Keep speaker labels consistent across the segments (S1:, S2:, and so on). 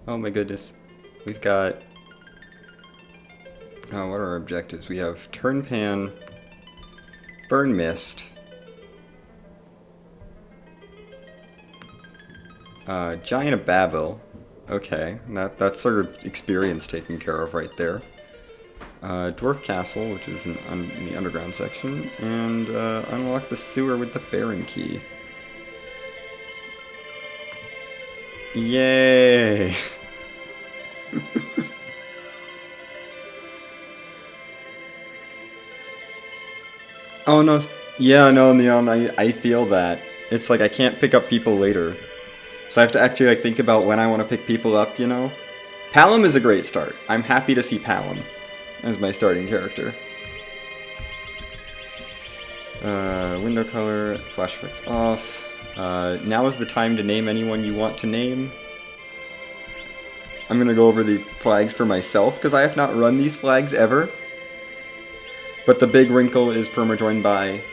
S1: Oh my goodness. We've got... Oh, what are our objectives? We have Turn Pan, Burn Mist, Giant of Babel. Okay, that's sort of experience taken care of right there. Dwarf Castle, which is in the underground section, and unlock the sewer with the Baron key. Yay! Oh no, yeah, no, Neon, I feel that. It's like I can't pick up people later. So I have to actually like think about when I want to pick people up, you know? Palom is a great start. I'm happy to see Palom as my starting character. Window color, flash effects off. Now is the time to name anyone you want to name. I'm gonna go over the flags for myself, because I have not run these flags ever. But the big wrinkle is perma-joined by...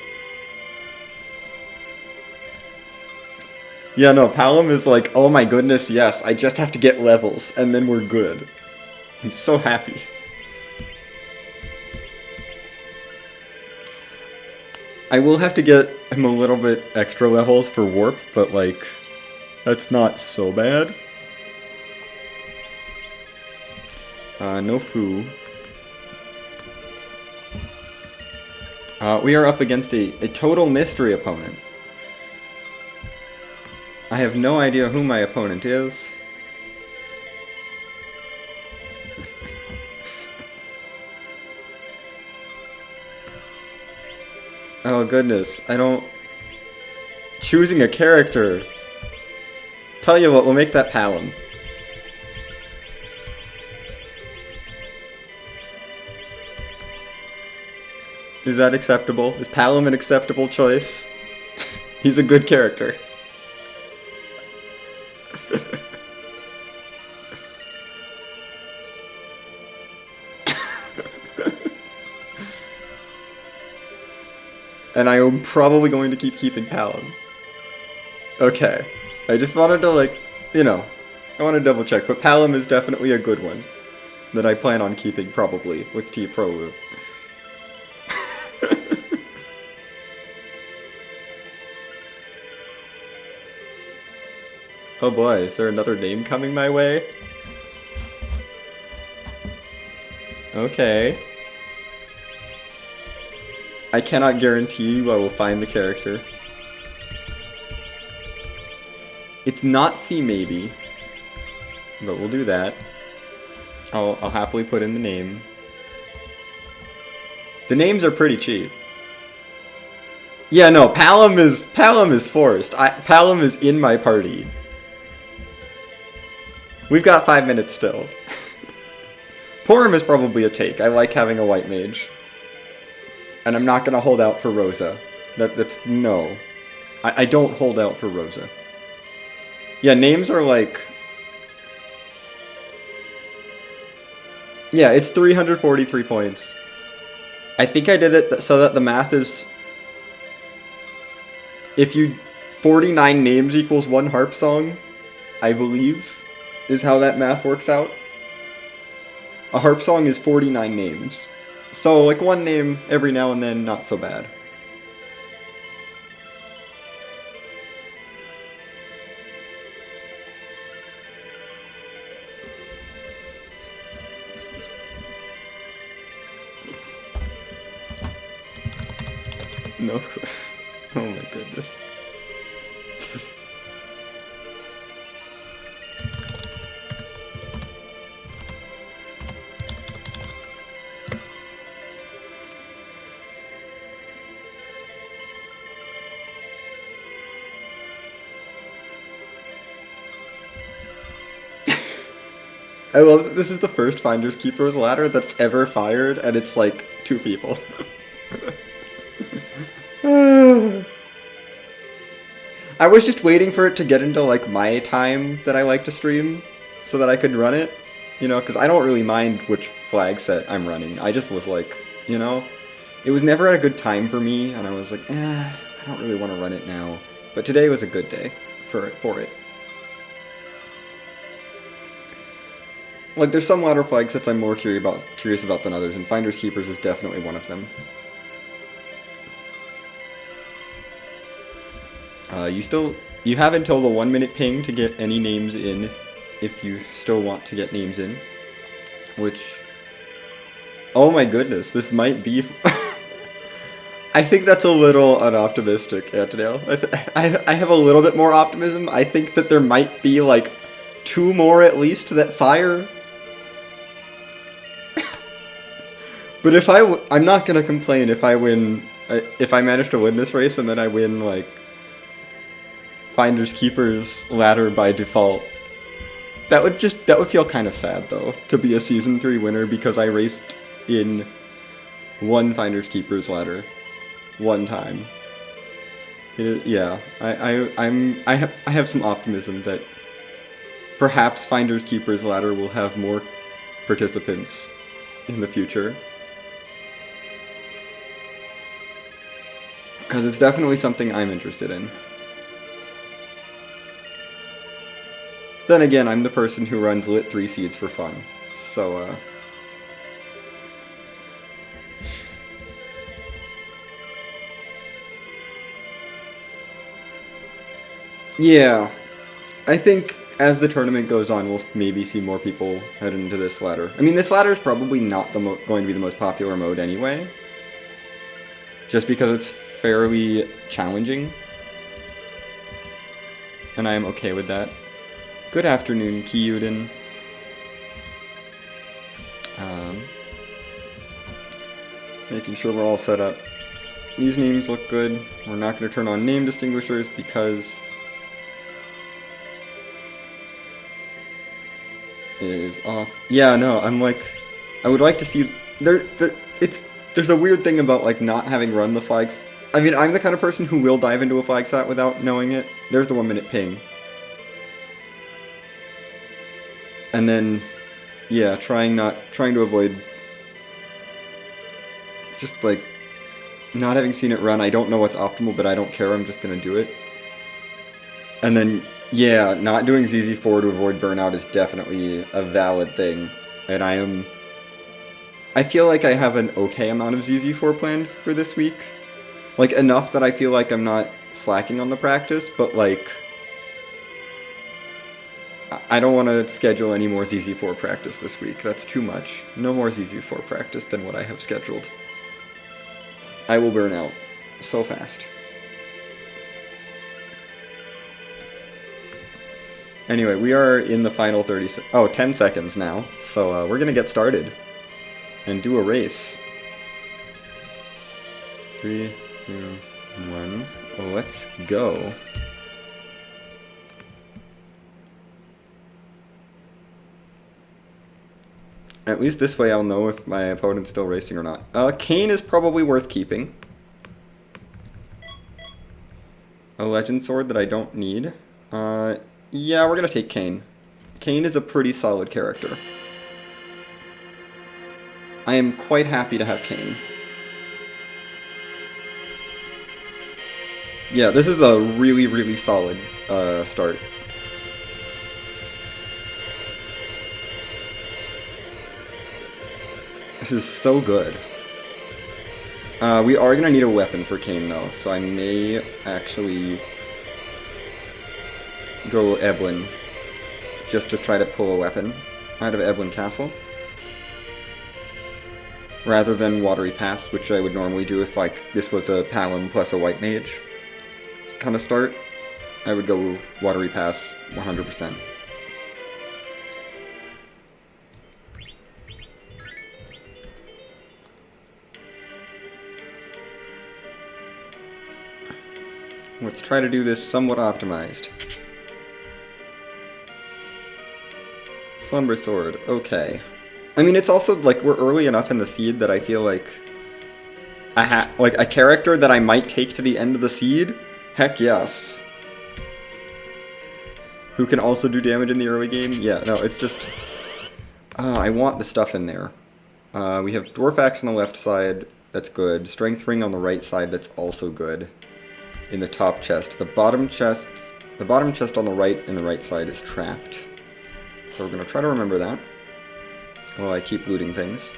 S1: Yeah, no, Palom is like, oh my goodness, yes, I just have to get levels, and then we're good. I'm so happy. I will have to get him a little bit extra levels for Warp, but like, that's not so bad. No Fu. We are up against a total mystery opponent. I have no idea who my opponent is. Oh goodness, I don't... Choosing a character. Tell you what, we'll make that Palom. Is that acceptable? Is Palom an acceptable choice? He's a good character. And I am probably going to keeping Palom. Okay. I just wanted to, like, you know, I want to double check, but Palom is definitely a good one. That I plan on keeping, probably, with T Prolu. Oh boy, is there another name coming my way? Okay. I cannot guarantee you I will find the character. It's not C maybe, but we'll do that. I'll happily put in the name. The names are pretty cheap. Yeah, no, Palom is forced. Palom is in my party. We've got 5 minutes still. Porum is probably a take. I like having a white mage. And I'm not gonna hold out for Rosa. That's no. I don't hold out for Rosa. Yeah, names are like... Yeah, it's 343 points. I think I did it so that the math is... If you... 49 names equals one harp song, I believe, is how that math works out. A harp song is 49 names. So, like, one name every now and then, not so bad. No. Oh my goodness. I love that this is the first Finders Keepers ladder that's ever fired, and it's like 2 people. I was just waiting for it to get into like my time that I like to stream, so that I could run it, you know, because I don't really mind which flag set I'm running. I just was like, you know, it was never at a good time for me, and I was like, I don't really want to run it now. But today was a good day for it. Like, there's some ladder flag sets I'm more curious about than others, and Finders Keepers is definitely one of them. You have until the 1 minute ping to get any names in, if you still want to get names in. Which, oh my goodness, this might be... I think that's a little unoptimistic, Antidale. I have a little bit more optimism. I think that there might be, like, 2 more at least that fire. But if I'm not gonna complain if I win, if I manage to win this race and then I win, like, Finders Keepers ladder by default. That would feel kind of sad, though, to be a Season 3 winner because I raced in one Finders Keepers ladder. One time. Yeah, I have some optimism that perhaps Finders Keepers ladder will have more participants in the future. Because it's definitely something I'm interested in. Then again, I'm the person who runs Lit 3 seeds for fun, so, yeah, I think as the tournament goes on, we'll maybe see more people head into this ladder. I mean, this ladder is probably not going to be the most popular mode anyway, just because it's fairly challenging, and I am okay with that. Good afternoon, Kyuden. Making sure we're all set up. These names look good. We're not going to turn on name distinguishers because it is off. Yeah, no, I'm like, I would like to see there's a weird thing about like not having run the flags. I mean, I'm the kind of person who will dive into a flag set without knowing it. There's the 1 minute ping. And then, yeah, trying to avoid just like not having seen it run. I don't know what's optimal, but I don't care. I'm just gonna do it. And then, yeah, not doing ZZ4 to avoid burnout is definitely a valid thing. And I feel like I have an okay amount of ZZ4 planned for this week. Like, enough that I feel like I'm not slacking on the practice, but like, I don't want to schedule any more ZZ4 practice this week. That's too much. No more ZZ4 practice than what I have scheduled. I will burn out so fast. Anyway, we are in the final 10 seconds now. So we're going to get started and do a race. 3, 2, 1. Let's go. At least this way I'll know if my opponent's still racing or not. Kane is probably worth keeping. A legend sword that I don't need. Yeah, we're gonna take Kane. Kane is a pretty solid character. I am quite happy to have Kane. Yeah, this is a really, really solid start. This is so good. We are going to need a weapon for Kane, though, so I may actually go Eblin just to try to pull a weapon out of Eblin Castle. Rather than Watery Pass, which I would normally do if like this was a Palom plus a White Mage kind of start. I would go Watery Pass 100%. Let's try to do this somewhat optimized. Slumber Sword, okay. I mean, it's also, like, we're early enough in the seed that I feel like a character that I might take to the end of the seed? Heck yes. Who can also do damage in the early game? Yeah, no, it's just... I want the stuff in there. We have Dwarf Axe on the left side, that's good. Strength Ring on the right side, that's also good. In the top chest. The bottom chest on the right and the right side is trapped. So we're going to try to remember that. while I keep looting things.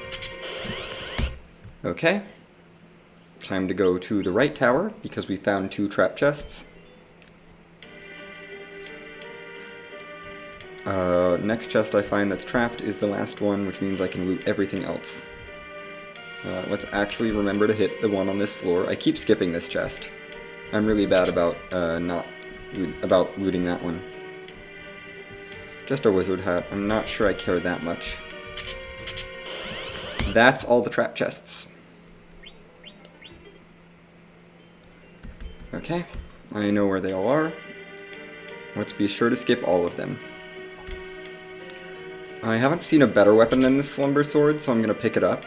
S1: Okay. Time to go to the right tower, because we found 2 trap chests. Next chest I find that's trapped is the last one, which means I can loot everything else. Let's actually remember to hit the one on this floor. I keep skipping this chest. I'm really bad about looting that one. Just a wizard hat. I'm not sure I care that much. That's all the trap chests. Okay, I know where they all are. Let's be sure to skip all of them. I haven't seen a better weapon than this Slumber Sword, so I'm going to pick it up.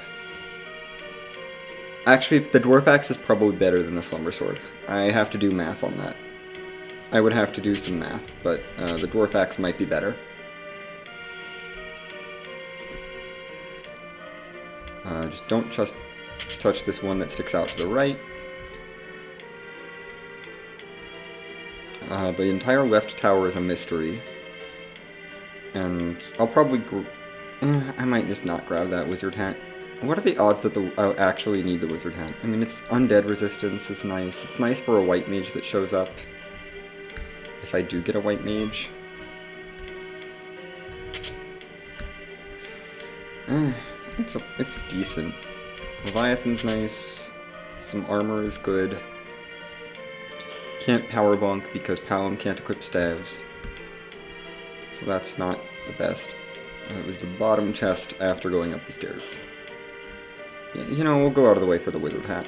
S1: Actually, the Dwarf Axe is probably better than the Slumber Sword. I have to do math on that. I would have to do some math, but the Dwarf Axe might be better. Just don't touch this one that sticks out to the right. The entire left tower is a mystery. And I'll probably... I might just not grab that wizard hat. What are the odds that I'll actually need the wizard hat? I mean, it's undead resistance, it's nice. It's nice for a white mage that shows up. If I do get a white mage. It's decent. Leviathan's nice. Some armor is good. Can't power bonk because Palom can't equip staves. So that's not the best. It was the bottom chest after going up the stairs. You know, we'll go out of the way for the wizard hat.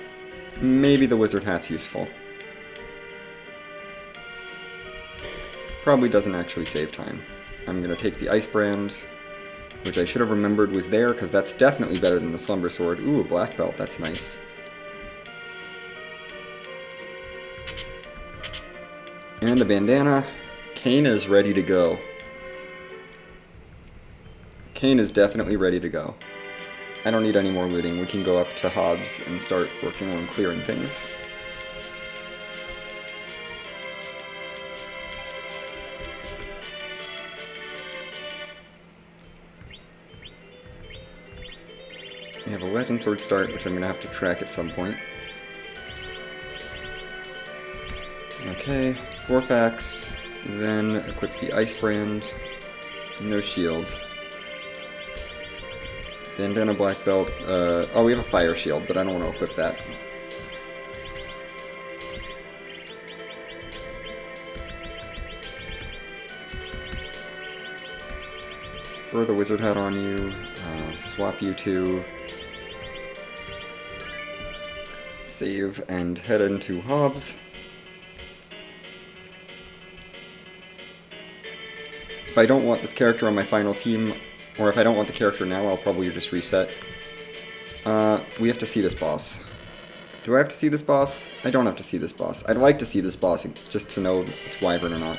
S1: Maybe the wizard hat's useful. Probably doesn't actually save time. I'm gonna take the ice brand, which I should have remembered was there, because that's definitely better than the slumber sword. Ooh, a black belt, that's nice. And the bandana. Kane is ready to go. Kane is definitely ready to go. I don't need any more looting. We can go up to Hobbs and start working on clearing things. We have a legend sword start, which I'm going to have to track at some point. Okay, dwarf axe, then equip the ice brand, no shields. Bandana black belt, oh we have a fire shield, but I don't want to equip that. Throw the wizard hat on you, swap you to save and head into Hobbs. If I don't want this character on my final team, or if I don't want the character now, I'll probably just reset. We have to see this boss. Do I have to see this boss? I don't have to see this boss. I'd like to see this boss just to know if it's Wyvern or not.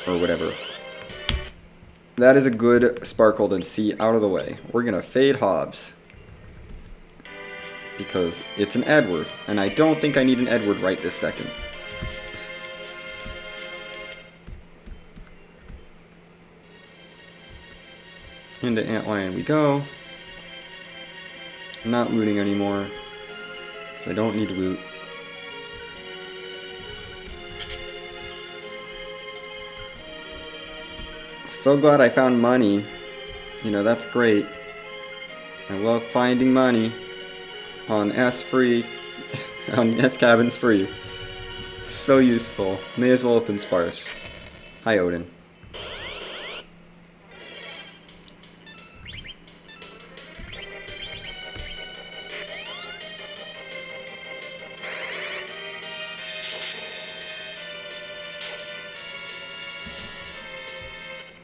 S1: Or whatever. That is a good sparkle to see out of the way. We're gonna fade Hobbs. Because it's an Edward, and I don't think I need an Edward right this second. Into Antlion we go. I'm not looting anymore, because I don't need to loot. So glad I found money. You know, that's great. I love finding money on S-free, on S-cabins free. So useful. May as well open sparse. Hi, Odin.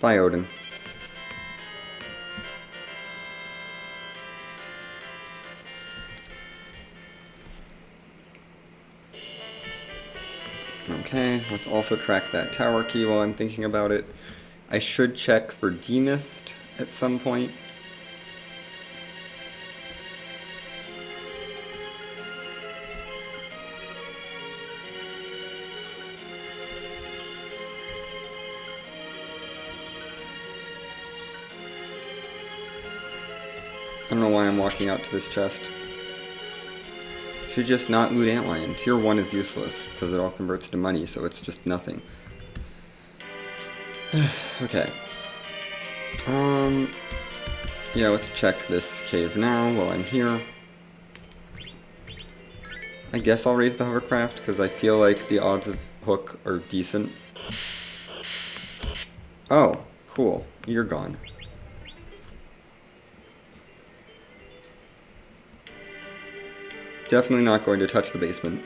S1: Bye, Odin. Okay, let's also track that tower key while I'm thinking about it. I should check for demist at some point. don't know why I'm walking out to this chest. Should just not loot antlion. Tier 1 is useless, because it all converts to money, so it's just nothing. Okay. Yeah, let's check this cave now while I'm here. I guess I'll raise the hovercraft, because I feel like the odds of hook are decent. Oh, cool. You're gone. Definitely not going to touch the basement.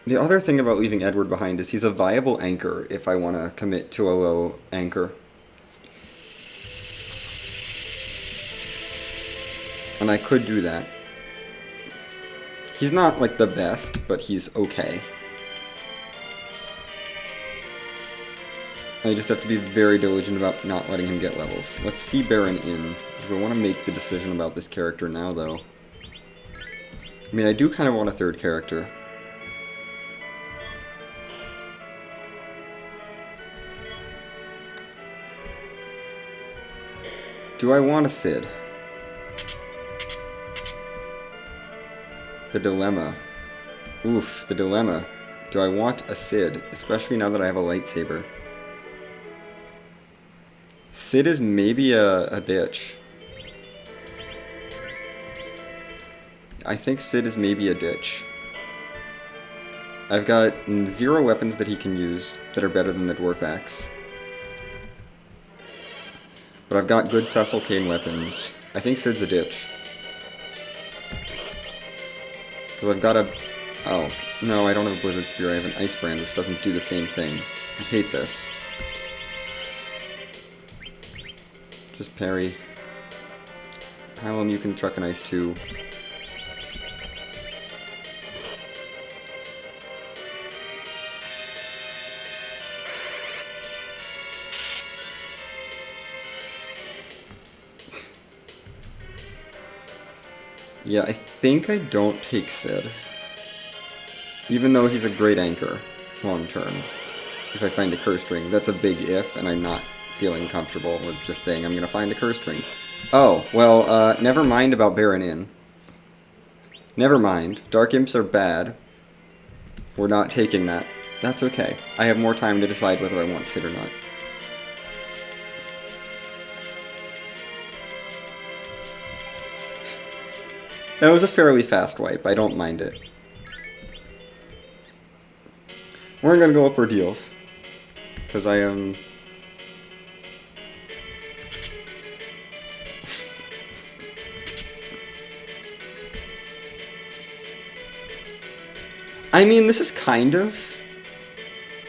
S1: The other thing about leaving Edward behind is he's a viable anchor if I want to commit to a low anchor. And I could do that. He's not like the best, but he's okay. I just have to be very diligent about not letting him get levels. Let's see Baron in. Do I want to make the decision about this character now, though? I mean, I do kind of want a third character. Do I want a Sid? The dilemma. Oof, the dilemma. Do I want a Sid? Especially now that I have a lightsaber. Sid is maybe a ditch. I think Sid is maybe a ditch. I've got 0 weapons that he can use that are better than the Dwarf Axe. But I've got good Cecil Kane weapons. I think Sid's a ditch. Because I've got a... Oh, no, I don't have a Blizzard Spear. I have an Ice Brand, which doesn't do the same thing. I hate this. Just parry. Hallam, you can truck an ice too. Yeah, I think I don't take Sid. Even though he's a great anchor, long term. If I find a curse ring, that's a big if, and I'm not feeling comfortable with just saying I'm gonna find a curse ring. Oh, well, never mind about Baron Inn. Never mind. Dark Imps are bad. We're not taking that. That's okay. I have more time to decide whether I want Sid or not. That was a fairly fast wipe. I don't mind it. We're gonna go up ordeals. Because I am... I mean, this is kind of...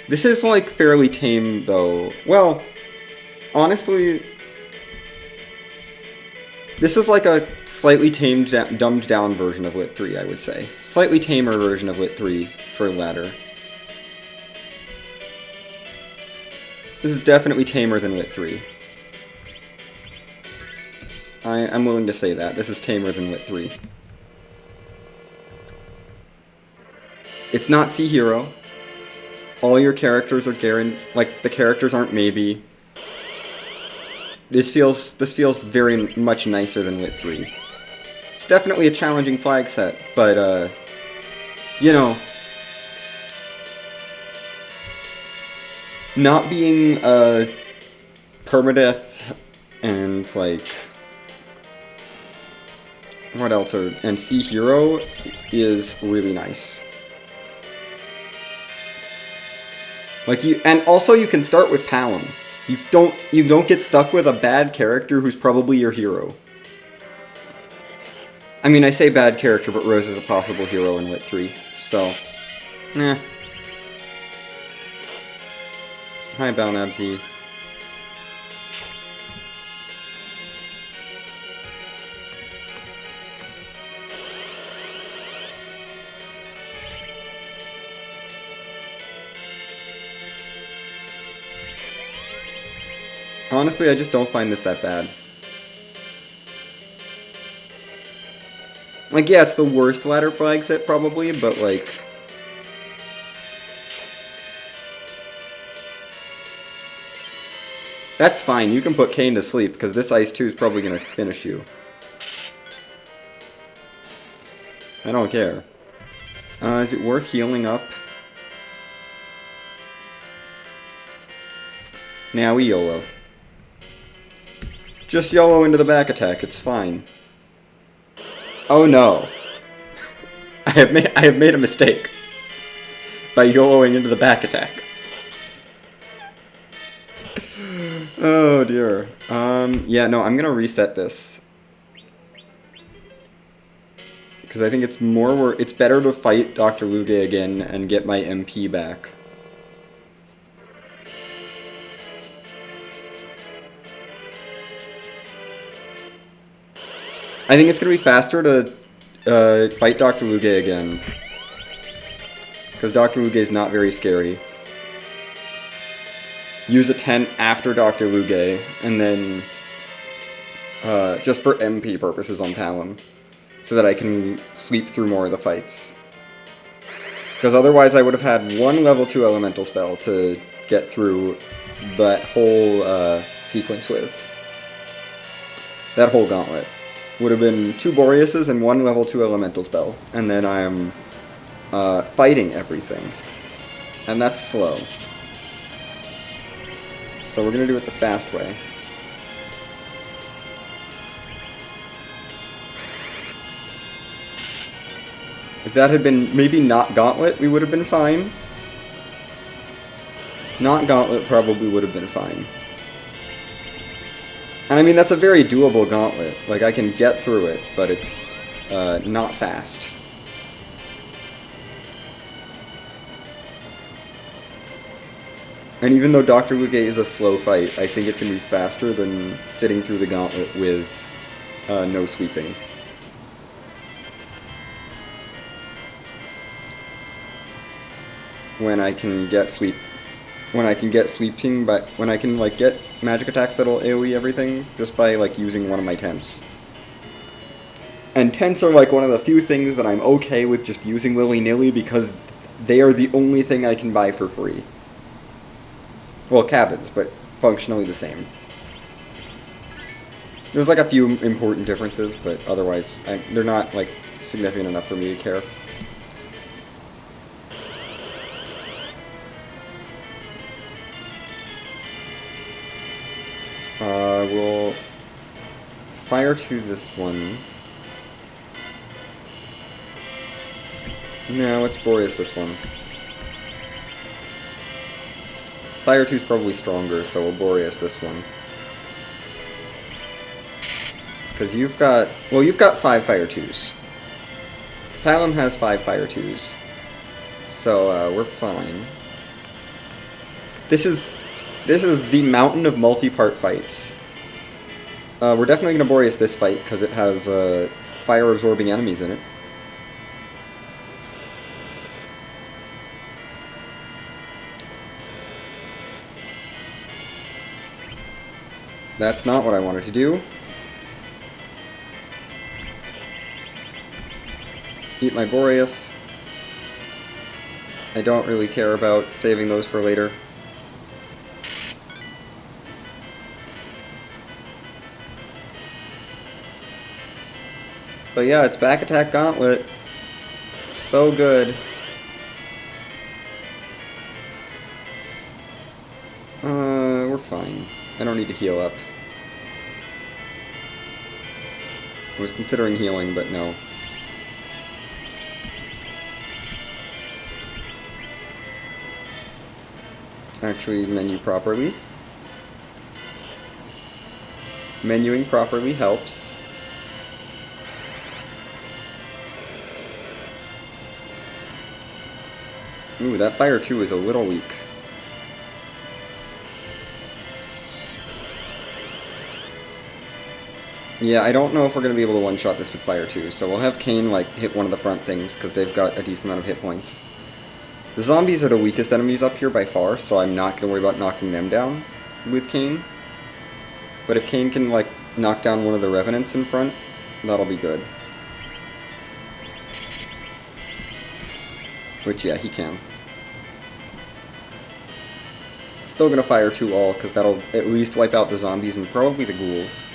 S1: This is, like, fairly tame, though. Well, honestly... This is like a slightly tamed, dumbed down version of Lit 3, I would say. Slightly tamer version of Lit 3 for ladder. This is definitely tamer than Lit 3. I'm willing to say that. This is tamer than Lit 3. It's not Sea Hero. All your characters are guaranteed. Like, the characters aren't maybe. This feels very much nicer than Lit 3. It's definitely a challenging flag set, but, you know, not being, permadeath and, like, what else and Sea Hero is really nice. Like, and also you can start with Palom. You don't get stuck with a bad character who's probably your hero. I mean, I say bad character, but Rose is a possible hero in Lit 3, so... Eh. Hi, Balnabzi. Honestly, I just don't find this that bad. Like, yeah, it's the worst ladder flag set, probably, but, like... That's fine, you can put Kane to sleep, because this Ice 2 is probably going to finish you. I don't care. Is it worth healing up? Now we YOLO. Just YOLO into the back attack, it's fine. Oh no. I have made a mistake by YOLOing into the back attack. Oh dear. Yeah, no, I'm gonna reset this. Because I think it's it's better to fight Dr. Luge again and get my MP back. I think it's gonna be faster to fight Dr. Luge again. Because Dr. Luge is not very scary. Use a tent after Dr. Luge, and then just for MP purposes on Talon, so that I can sweep through more of the fights. Because otherwise I would have had one level 2 elemental spell to get through that whole sequence with. That whole gauntlet. Would have been 2 Boreases and 1 level 2 elemental spell, and then I am fighting everything. And that's slow. So we're going to do it the fast way. If that had been maybe not Gauntlet, we would have been fine. Not Gauntlet probably would have been fine. And I mean, that's a very doable Gauntlet. Like, I can get through it, but it's not fast. And even though Dr. Luge is a slow fight, I think it's going to be faster than sitting through the Gauntlet with no sweeping. When I can get sweeping, but when I can like get magic attacks that'll AoE everything just by like using one of my tents. And tents are like one of the few things that I'm okay with just using willy-nilly because they are the only thing I can buy for free. Well, cabins, but functionally the same. There's like a few important differences, but otherwise they're not like significant enough for me to care. We'll fire to this one. No, let's Boreas this one. Fire 2's probably stronger, so we'll Boreas this one. Because you've got 5 Fire 2s. Talon has 5 Fire 2s. So, we're fine. This is the mountain of multi-part fights. We're definitely going to Boreas this fight, because it has fire-absorbing enemies in it. That's not what I wanted to do. Eat my Boreas. I don't really care about saving those for later. But yeah, it's back attack gauntlet. So good. We're fine. I don't need to heal up. I was considering healing, but no. Actually, menu properly. Menuing properly helps. Ooh, that Fire 2 is a little weak. Yeah, I don't know if we're going to be able to one-shot this with Fire 2, so we'll have Kane, like, hit one of the front things, because they've got a decent amount of hit points. The zombies are the weakest enemies up here by far, so I'm not going to worry about knocking them down with Kane. But if Kane can, like, knock down one of the Revenants in front, that'll be good. Which, yeah, he can. Still gonna fire 2 all, because that'll at least wipe out the zombies and probably the ghouls.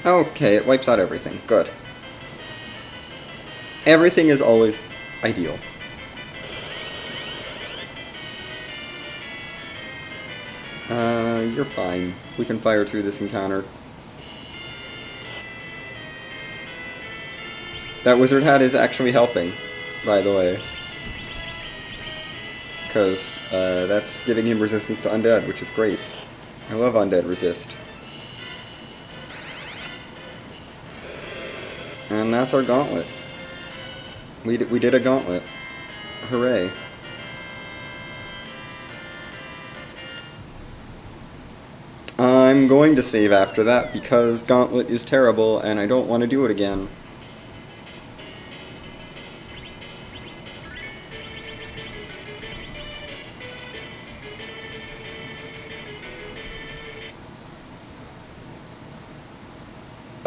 S1: Okay, it wipes out everything. Good. Everything is always ideal. You're fine. We can fire through this encounter. That wizard hat is actually helping, by the way. Because that's giving him resistance to undead, which is great. I love undead resist. And that's our gauntlet. We did a gauntlet. Hooray. I'm going to save after that because gauntlet is terrible and I don't want to do it again.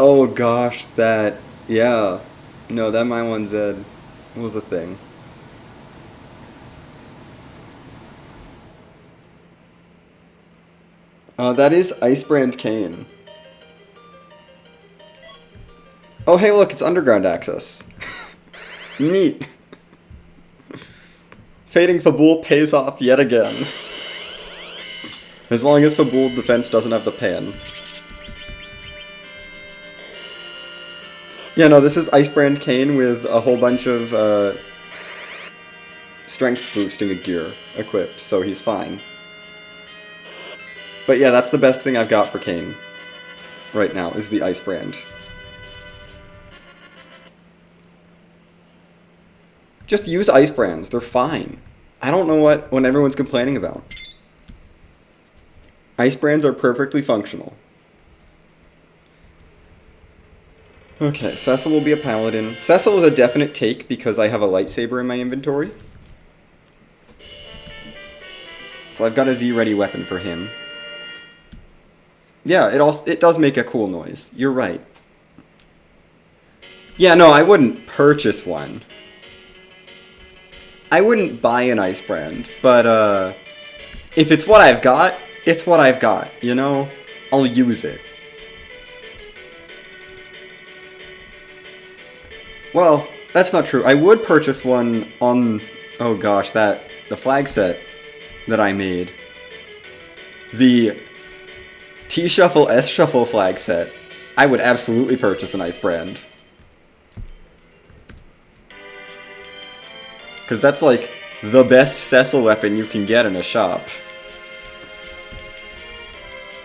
S1: Oh gosh, that... yeah. No, that my one Zed was a thing. That is Icebrand Kane. Oh hey look, it's underground access. Neat. Fading Fabul pays off yet again. As long as Fabul defense doesn't have the pan. Yeah, no, this is Icebrand Kane with a whole bunch of strength boosting gear equipped, so he's fine. But yeah, that's the best thing I've got for Kane right now, is the Icebrand. Just use Icebrands, they're fine. I don't know what everyone's complaining about. Icebrands are perfectly functional. Okay, Cecil will be a paladin. Cecil is a definite take because I have a lightsaber in my inventory. So I've got a Z-ready weapon for him. Yeah, it does make a cool noise. You're right. Yeah, no, I wouldn't purchase one. I wouldn't buy an Icebrand, but if it's what I've got, it's what I've got, you know? I'll use it. Well, that's not true. I would purchase one on, oh gosh, the flag set that I made. The T-Shuffle, S-Shuffle flag set. I would absolutely purchase an Icebrand. Because that's like the best Cecil weapon you can get in a shop.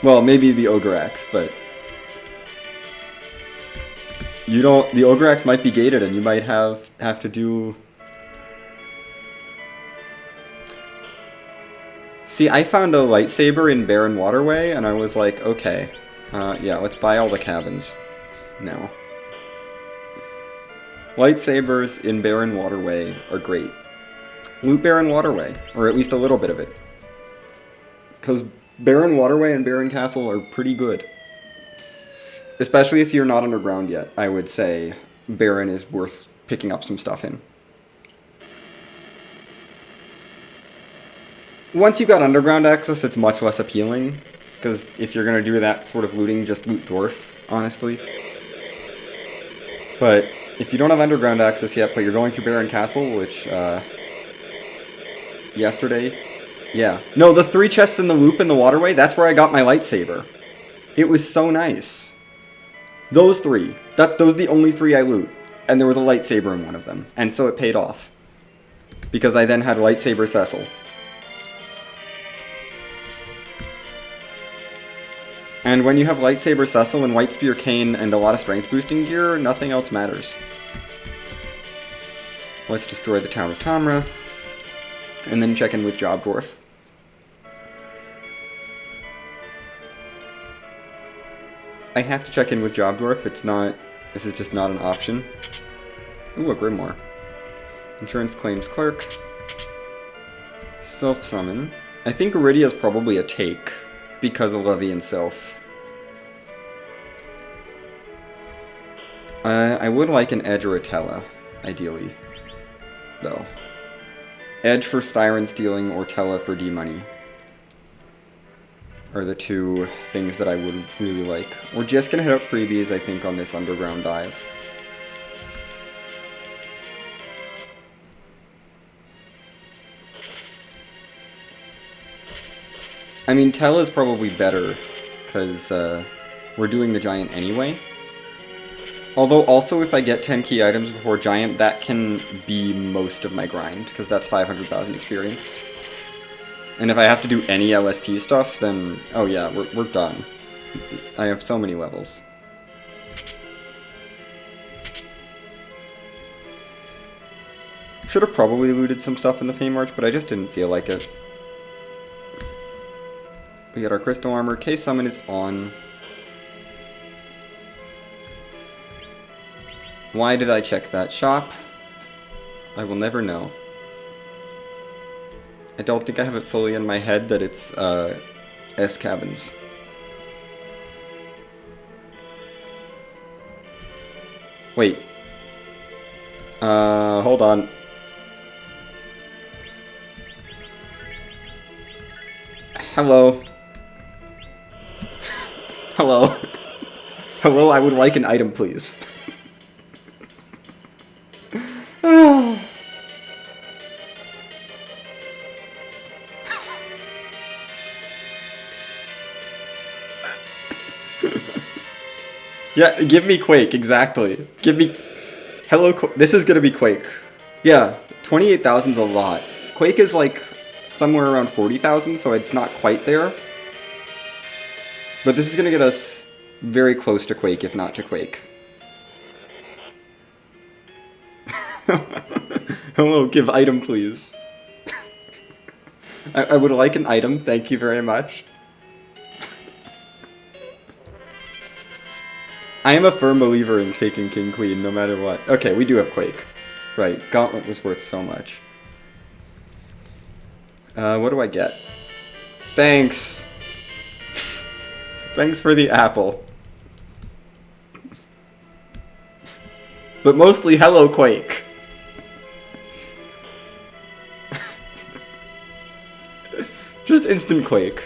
S1: Well, maybe the Ogre Axe, but... you don't... the Ogre Axe might be gated and you might have to do... See, I found a lightsaber in Barren Waterway, and I was like, okay, yeah, let's buy all the cabins now. Lightsabers in Barren Waterway are great. Loot Barren Waterway, or at least a little bit of it. Because Barren Waterway and Barren Castle are pretty good. Especially if you're not underground yet, I would say Barren is worth picking up some stuff in. Once you've got underground access, it's much less appealing, because if you're going to do that sort of looting, just loot Dwarf, honestly. But if you don't have underground access yet, but you're going to Barren Castle, which, yesterday, yeah. No, the 3 chests in the loop in the waterway, that's where I got my lightsaber. It was so nice. Those 3. Those are the only 3 I loot, and there was a lightsaber in one of them, and so it paid off. Because I then had lightsaber Cecil. And when you have Lightsaber Cecil and White Spear Kane and a lot of strength boosting gear, nothing else matters. Let's destroy the Town of Tamra, and then check in with Job Dwarf. I have to check in with Job Dwarf, this is just not an option. Ooh, a Grimoire. Insurance Claims Clerk. Self-summon. I think Iridia's probably a take. Because of Levy and Self. I would like an Edge or a Tella. ideally, though. Edge for Styron stealing or Tella for D-money are the two things that I would really like. We're just gonna hit up freebies, I think, on this underground dive. I mean, Tella's probably better, because we're doing the Giant anyway. Although, also, if I get 10 key items before Giant, that can be most of my grind, because that's 500,000 experience. And if I have to do any LST stuff, then, oh yeah, we're done. I have so many levels. Should have probably looted some stuff in the Fame March, but I just didn't feel like it. We got our Crystal Armor. K-Summon is on. Why did I check that shop? I will never know. I don't think I have it fully in my head that it's S-Cabins. Wait. Hold on. Hello. Hello. Hello, I would like an item, please. Yeah, give me Quake, exactly. Give me... Hello, this is gonna be Quake. Yeah, 28,000's a lot. Quake is like somewhere around 40,000, so it's not quite there. But this is gonna get us very close to Quake, if not to Quake. Hello, give item, please. I would like an item, thank you very much. I am a firm believer in taking King Queen, no matter what. Okay, we do have Quake. Right, Gauntlet was worth so much. What do I get? Thanks! Thanks for the apple. But mostly, hello, Quake! Just instant Quake.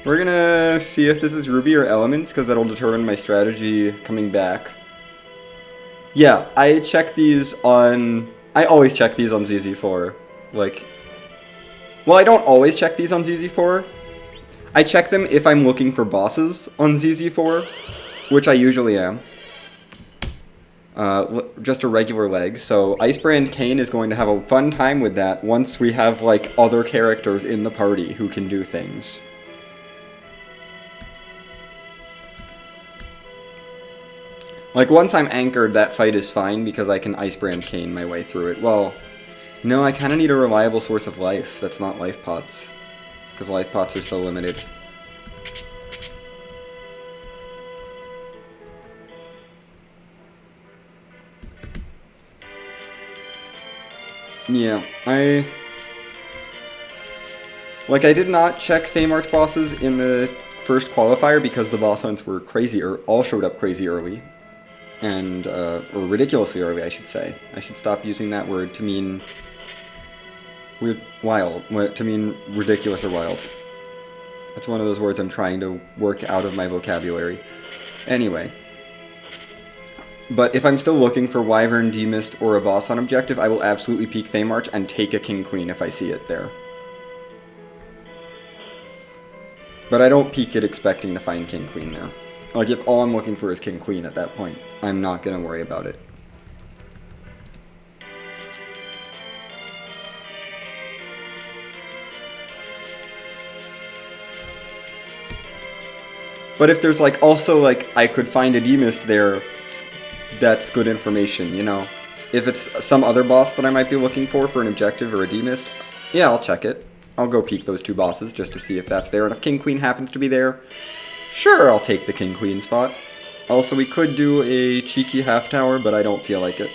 S1: We're gonna see if this is Ruby or Elements, because that'll determine my strategy coming back. Yeah, I check these on... I always check these on ZZ4. Like... Well, I don't always check these on ZZ4. I check them if I'm looking for bosses on ZZ4, which I usually am. Just a regular leg, so Icebrand Kane is going to have a fun time with that once we have, like, other characters in the party who can do things. Like, once I'm anchored, that fight is fine because I can Icebrand Kane my way through it. Well, no, I kind of need a reliable source of life that's not life pots, because life pots are so limited. Yeah, I did not check Fame Arch bosses in the first qualifier because the boss hunts were crazy, or all showed up crazy early. And, or ridiculously early, I should say. I should stop using that word to mean to mean ridiculous or wild. That's one of those words I'm trying to work out of my vocabulary. Anyway. But if I'm still looking for Wyvern, Demist, or a boss on objective, I will absolutely peek Fame Arch and take a King Queen if I see it there. But I don't peek it expecting to find King Queen there. Like, if all I'm looking for is King Queen at that point, I'm not gonna worry about it. But if there's, like, also, like, I could find a Demist there, that's good information, you know? If it's some other boss that I might be looking for an objective or a Demist, yeah, I'll check it. I'll go peek those two bosses just to see if that's there, and if King Queen happens to be there, sure, I'll take the King Queen spot. Also, we could do a cheeky half tower, but I don't feel like it.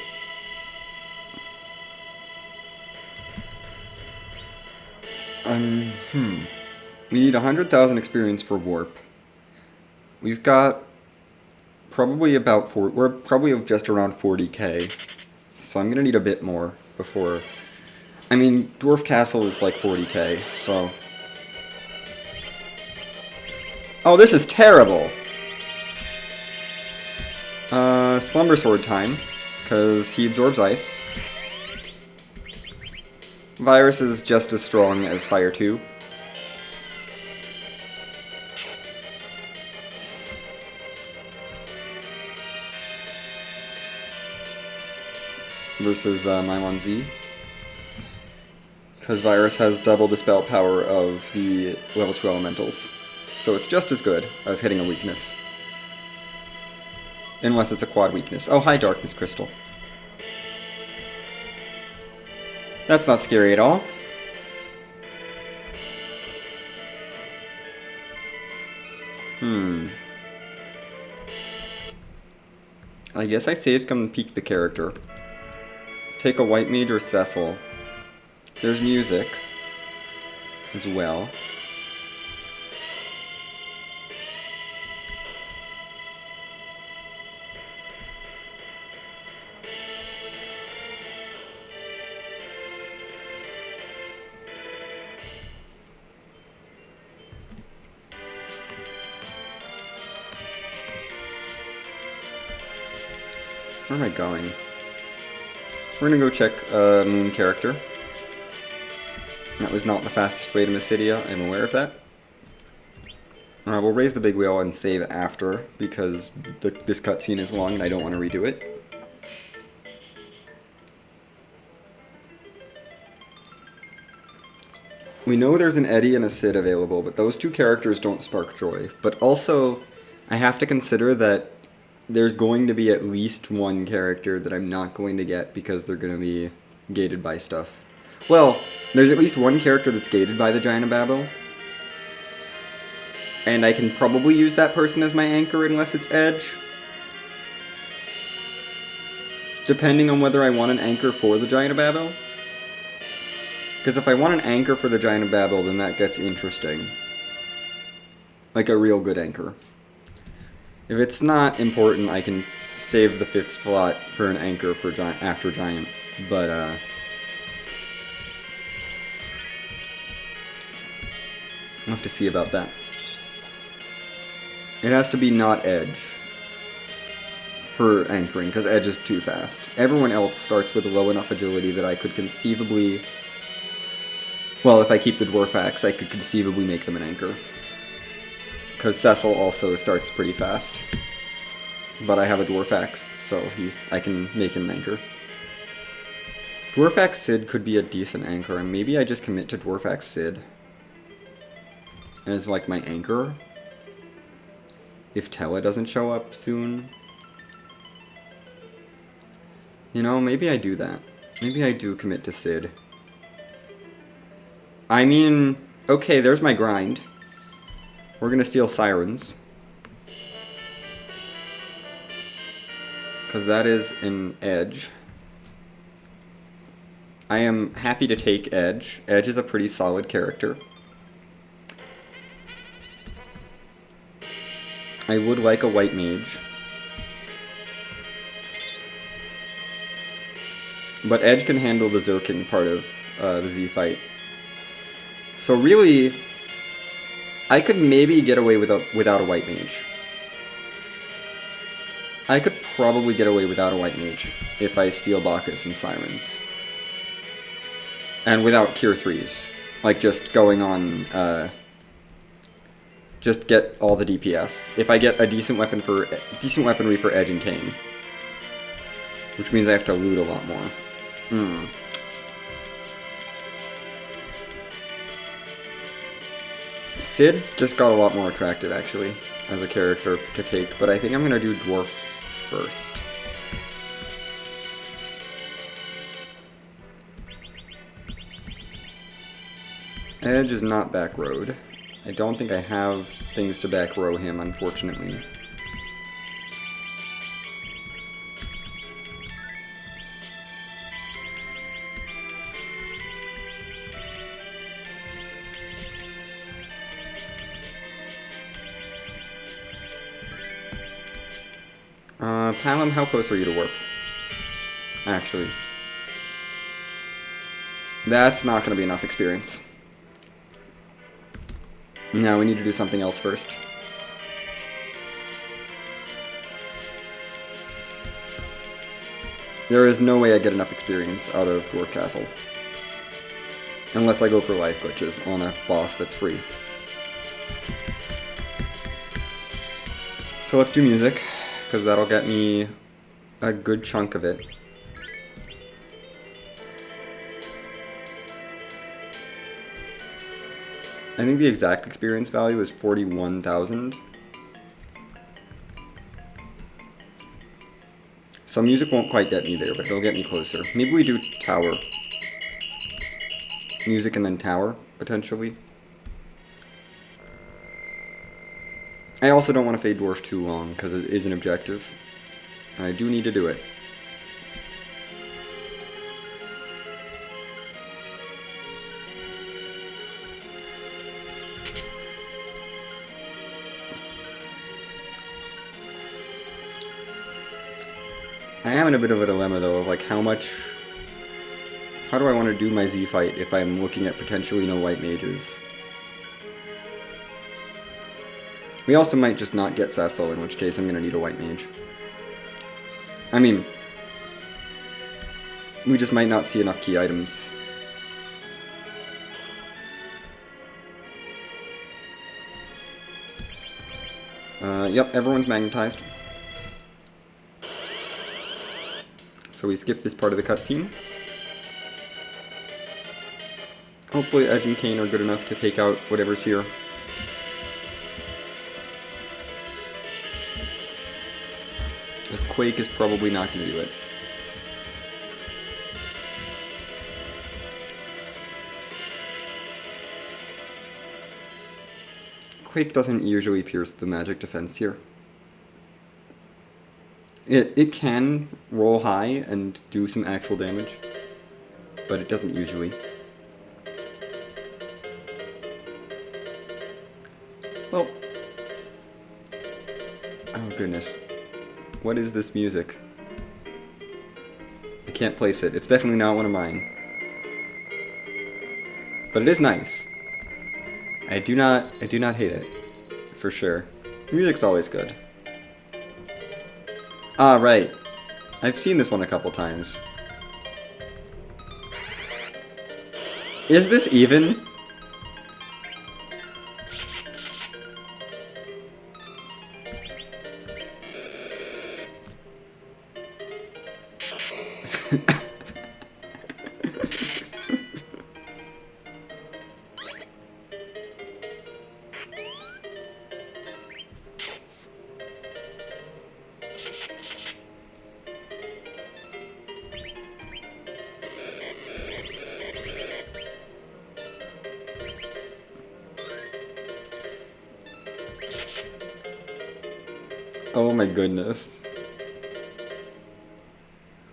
S1: We need 100,000 experience for Warp. We've got Probably about we're probably just around 40k. So I'm gonna need a bit more before. I mean, Dwarf Castle is like 40k, so. Oh, this is terrible! Slumber Sword time, because he absorbs ice. Virus is just as strong as Fire 2. Versus Mylon Z. Because Virus has double the spell power of the level 2 elementals. So it's just as good as hitting a weakness. Unless it's a quad weakness. Oh, hi, Darkness Crystal. That's not scary at all. I guess I saved come and peek the character. Take a White Mage or Cecil. There's music as well. Where am I going? We're gonna go check Moon character. That was not the fastest way to Mysidia, I'm aware of that. We'll raise the big wheel and save after, because this cutscene is long and I don't want to redo it. We know there's an Eddie and a Sid available, but those two characters don't spark joy. But also, I have to consider that there's going to be at least one character that I'm not going to get because they're going to be gated by stuff. Well, there's at least one character that's gated by the Giant of Babel. And I can probably use that person as my anchor unless it's Edge. Depending on whether I want an anchor for the Giant of Babel. Because if I want an anchor for the Giant of Babel, then that gets interesting. Like a real good anchor. If it's not important, I can save the 5th slot for an anchor for after Giant. But, I'll have to see about that. It has to be not Edge for anchoring, because Edge is too fast. Everyone else starts with low enough agility that I could conceivably... Well, if I keep the Dwarf Axe, I could conceivably make them an anchor. Because Cecil also starts pretty fast. But I have a Dwarf Axe, so I can make him an anchor. Dwarf Axe Sid could be a decent anchor, and maybe I just commit to Dwarf Axe Sid as like my anchor. If Tella doesn't show up soon. You know, maybe I do that. Maybe I do commit to Sid. I mean, okay, there's my grind. We're gonna steal Sirens. Because that is an Edge. I am happy to take Edge. Edge is a pretty solid character. I would like a White Mage. But Edge can handle the Zerkin part of the Z fight. So really, I could maybe get away without a White Mage. I could probably get away without a White Mage if I steal Bacchus and Sirens. And without Cure 3s. Like just going on, just get all the DPS. If I get a decent weaponry for Edge and Kane. Which means I have to loot a lot more. Sid just got a lot more attractive, actually, as a character to take, but I think I'm going to do Dwarf first. Edge is not back road. I don't think I have things to back row him, unfortunately. Palom, how close are you to warp? Actually. That's not going to be enough experience. Now we need to do something else first. There is no way I get enough experience out of Dwarf Castle. Unless I go for life glitches on a boss that's free. So let's do music, because that'll get me a good chunk of it. I think the exact experience value is 41,000. So music won't quite get me there, but it'll get me closer. Maybe we do tower. Music and then tower, potentially. I also don't want to fade dwarf too long, because it is an objective. And I do need to do it. I am in a bit of a dilemma though, of like how do I want to do my Z fight if I'm looking at potentially no white mages? We also might just not get Cecil, in which case I'm going to need a white mage. I mean, we just might not see enough key items. Yep, everyone's magnetized. So we skip this part of the cutscene. Hopefully Edge and Kane are good enough to take out whatever's here. This Quake is probably not going to do it. Quake doesn't usually pierce the magic defense here. It can roll high and do some actual damage, but it doesn't usually. Well, oh goodness. What is this music? I can't place it. It's definitely not one of mine. But it is nice. I do not hate it. For sure. The music's always good. Ah, right. I've seen this one a couple times. Is this even? Oh my goodness.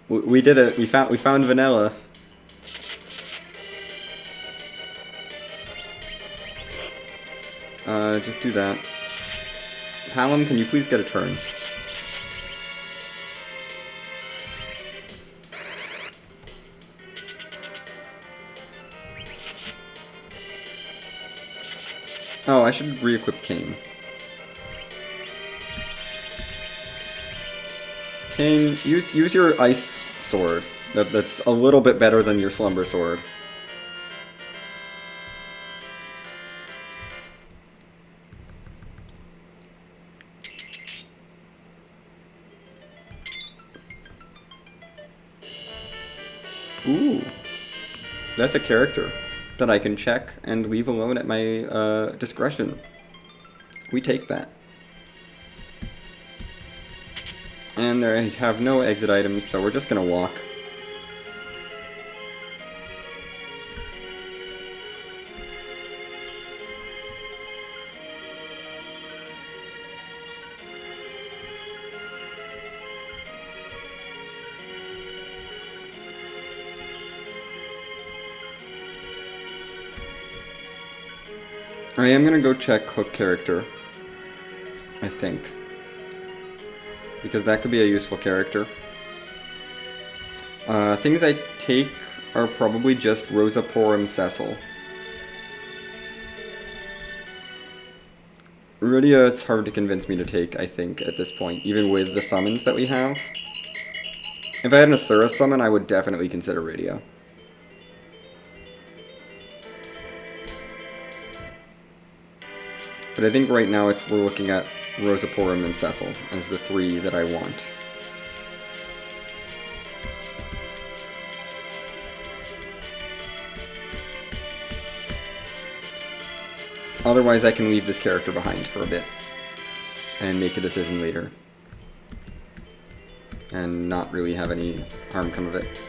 S1: We did it. We found vanilla. Just do that. Palom, can you please get a turn? Oh, I should re-equip Kane. Kane, use your ice sword. That's a little bit better than your slumber sword. Ooh. That's a character that I can check and leave alone at my discretion. We take that. And there I have no exit items, so we're just gonna walk. I am gonna go check hook character, I think. because that could be a useful character. Things I take are probably just Rosaporum Cecil. Rudia, it's hard to convince me to take, I think, at this point, even with the summons that we have. If I had an Asura summon, I would definitely consider Rudia. But I think right now we're looking at Rosaporum and Cecil as the three that I want. Otherwise, I can leave this character behind for a bit and make a decision later. And not really have any harm come of it.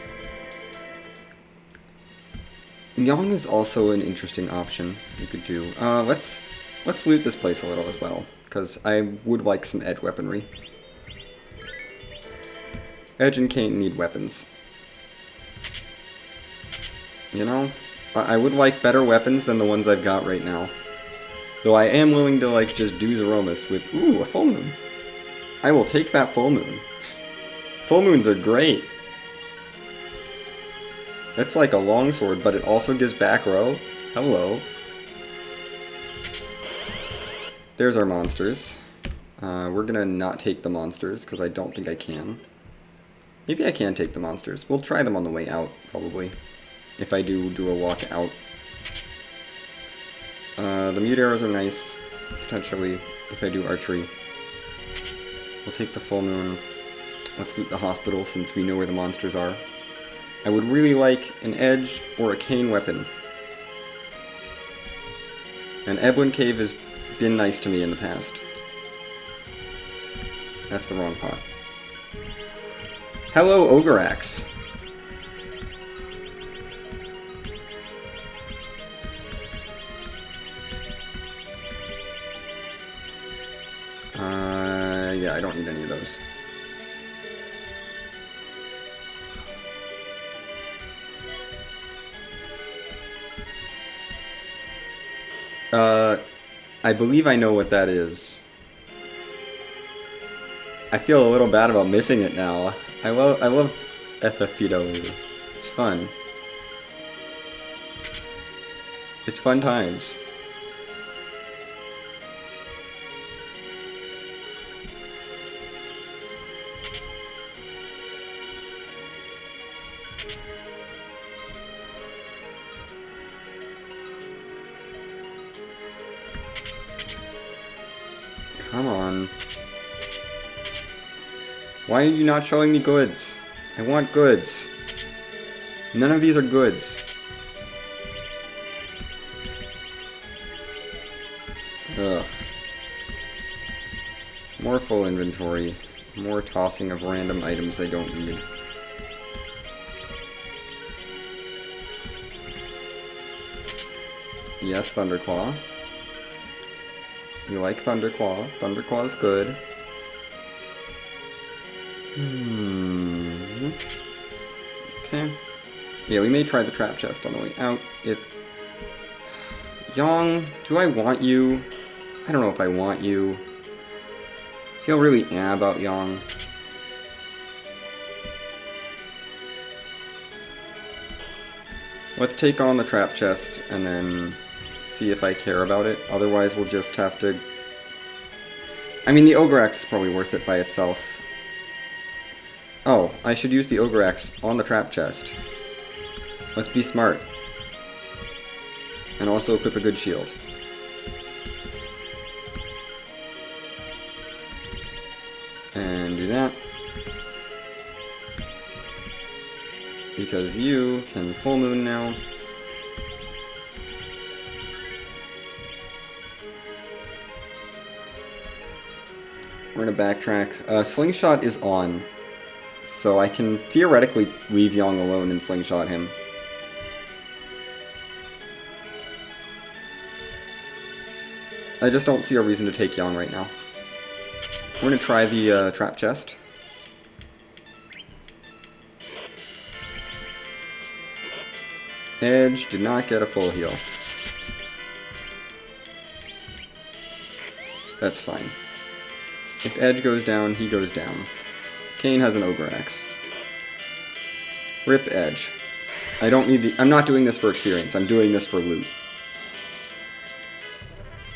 S1: Yang is also an interesting option you could do. Let's loot this place a little as well, because I would like some edge weaponry. Edge and Kane need weapons. You know, I would like better weapons than the ones I've got right now. Though I am willing to, like, just do Zeromus with, ooh, a full moon. I will take that full moon. Full moons are great. It's like a longsword, but it also gives back row. Hello. There's our monsters. We're gonna not take the monsters, because I don't think I can. Maybe I can take the monsters. We'll try them on the way out, probably. If I do a walk out. The mute arrows are nice, potentially, if I do archery. We'll take the full moon. Let's loot the hospital, since we know where the monsters are. I would really like an edge or a cane weapon. An Ebwin Cave has been nice to me in the past. That's the wrong pot. Hello, Ogreax. Yeah, I don't need any of those. I believe I know what that is. I feel a little bad about missing it now. I love FFPW. It's fun. It's fun times. Come on. Why are you not showing me goods? I want goods. None of these are goods. Ugh. More full inventory. More tossing of random items I don't need. Yes, Thunderclaw. You like Thunderclaw. Thunderclaw's good. Okay. Yeah, we may try the trap chest on the way out if... Yang, do I want you? I don't know if I want you. I feel really about Yang. Let's take on the trap chest and then see if I care about it. Otherwise, we'll just have to... I mean, the Ogreax is probably worth it by itself. Oh, I should use the Ogreax on the trap chest. Let's be smart. And also equip a good shield. And do that. Because you can full moon now. We're gonna backtrack. Slingshot is on. So I can theoretically leave Yang alone and slingshot him. I just don't see a reason to take Yang right now. We're gonna try the trap chest. Edge did not get a full heal. That's fine. If Edge goes down, he goes down. Kane has an Ogre Axe. Rip Edge. I don't need the... I'm not doing this for experience. I'm doing this for loot.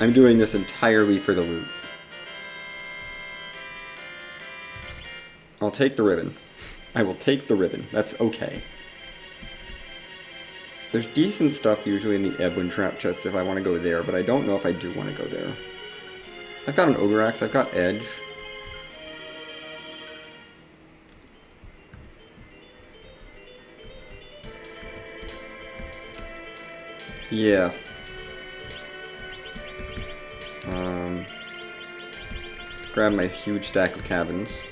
S1: I'm doing this entirely for the loot. I'll take the ribbon. I will take the ribbon. That's okay. There's decent stuff usually in the Edwin Trap chest if I want to go there, but I don't know if I do want to go there. I've got an Ogre Axe. I've got Edge. Yeah. Let's grab my huge stack of cabins.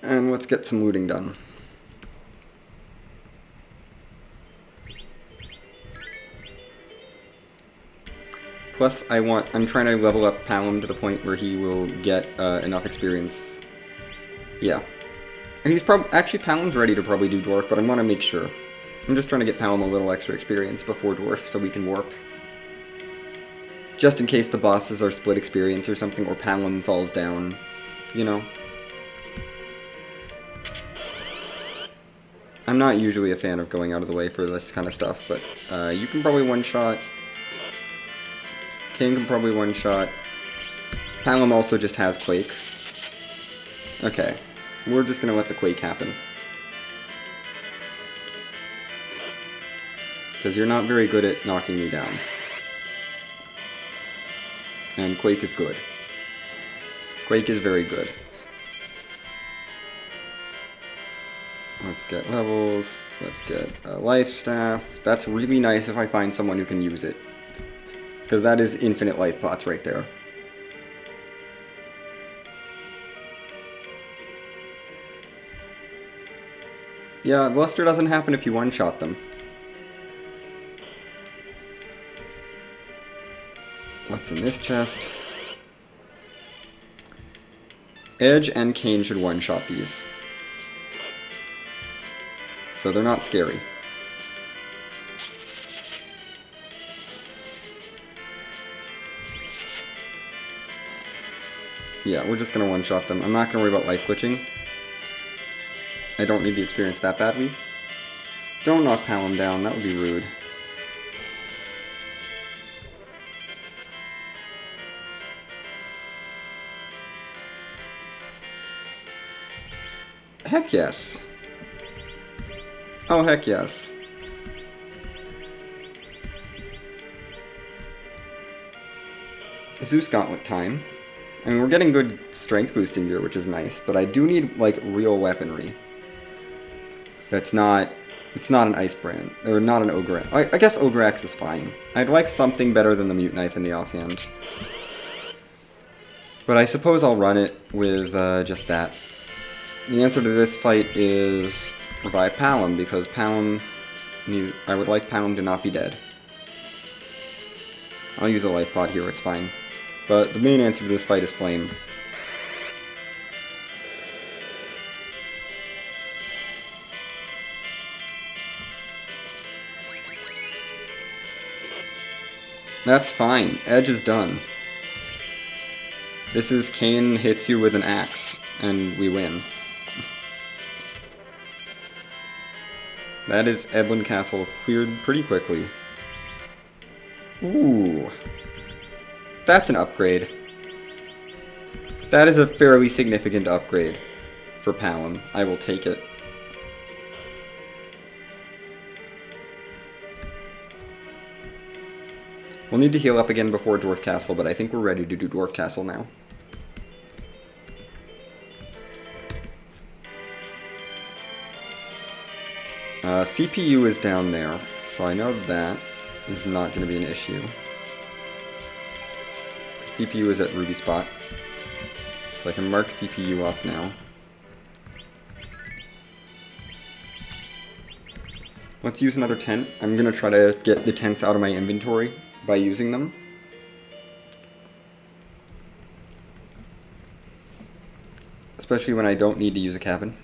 S1: And let's get some looting done. Plus, I'm trying to level up Palom to the point where he will get enough experience. Yeah. And he's actually, Palom's ready to probably do Dwarf, but I want to make sure. I'm just trying to get Palom a little extra experience before Dwarf so we can warp. Just in case the bosses are split experience or something, or Palom falls down, you know. I'm not usually a fan of going out of the way for this kind of stuff, but you can probably one-shot. Kane can probably one-shot. Palom also just has Quake. Okay. We're just going to let the Quake happen. Because you're not very good at knocking me down. And Quake is good. Quake is very good. Let's get levels. Let's get a life staff. That's really nice if I find someone who can use it. Because that is infinite life pots right there. Yeah, Luster doesn't happen if you one-shot them. What's in this chest? Edge and Kane should one-shot these. So they're not scary. Yeah, we're just gonna one-shot them. I'm not gonna worry about life glitching. I don't need the experience that badly. Don't knock Palom down, that would be rude. Heck yes. Oh, heck yes. Zeus Gauntlet time. I mean, we're getting good strength boosting gear, which is nice, but I do need, like, real weaponry. It's not an Ice Brand, or not an Ogre Axe. I guess Ogre Axe is fine. I'd like something better than the Mute Knife in the offhand. But I suppose I'll run it with just that. The answer to this fight is revive Palom, because Palom, I would like Palom to not be dead. I'll use a life pot here, it's fine. But the main answer to this fight is Flame. That's fine. Edge is done. This is Kane hits you with an axe, and we win. That is Edwin Castle cleared pretty quickly. Ooh. That's an upgrade. That is a fairly significant upgrade for Palom. I will take it. We'll need to heal up again before Dwarf Castle, but I think we're ready to do Dwarf Castle now. CPU is down there, so I know that is not going to be an issue. CPU is at Ruby Spot, so I can mark CPU off now. Let's use another tent. I'm going to try to get the tents out of my inventory by using them. Especially when I don't need to use a cabin.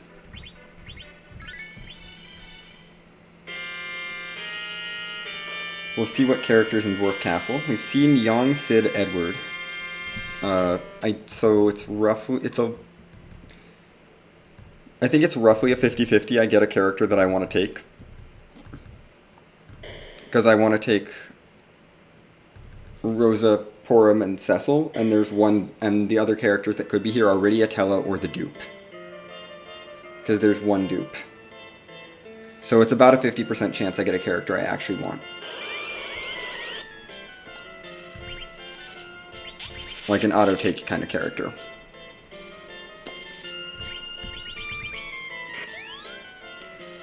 S1: We'll see what characters in Dwarf Castle. We've seen Young Sid Edward. So it's roughly, I think it's roughly a 50-50. I get a character that I want to take. Because I want to take Rosa, Porum, and Cecil, and there's one, and the other characters that could be here are Ridiatella or the dupe. Because there's one dupe. So it's about a 50% chance I get a character I actually want. Like an auto-take kind of character.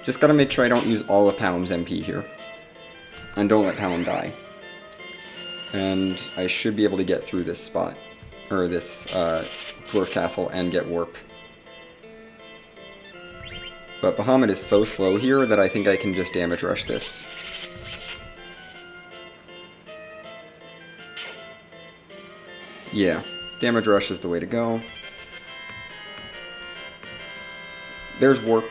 S1: Just gotta make sure I don't use all of Palom's MP here. And don't let Palom die. And I should be able to get through this spot. Or this Dwarf Castle and get Warp. But Bahamut is so slow here that I think I can just damage rush this. Yeah, damage rush is the way to go. There's Warp.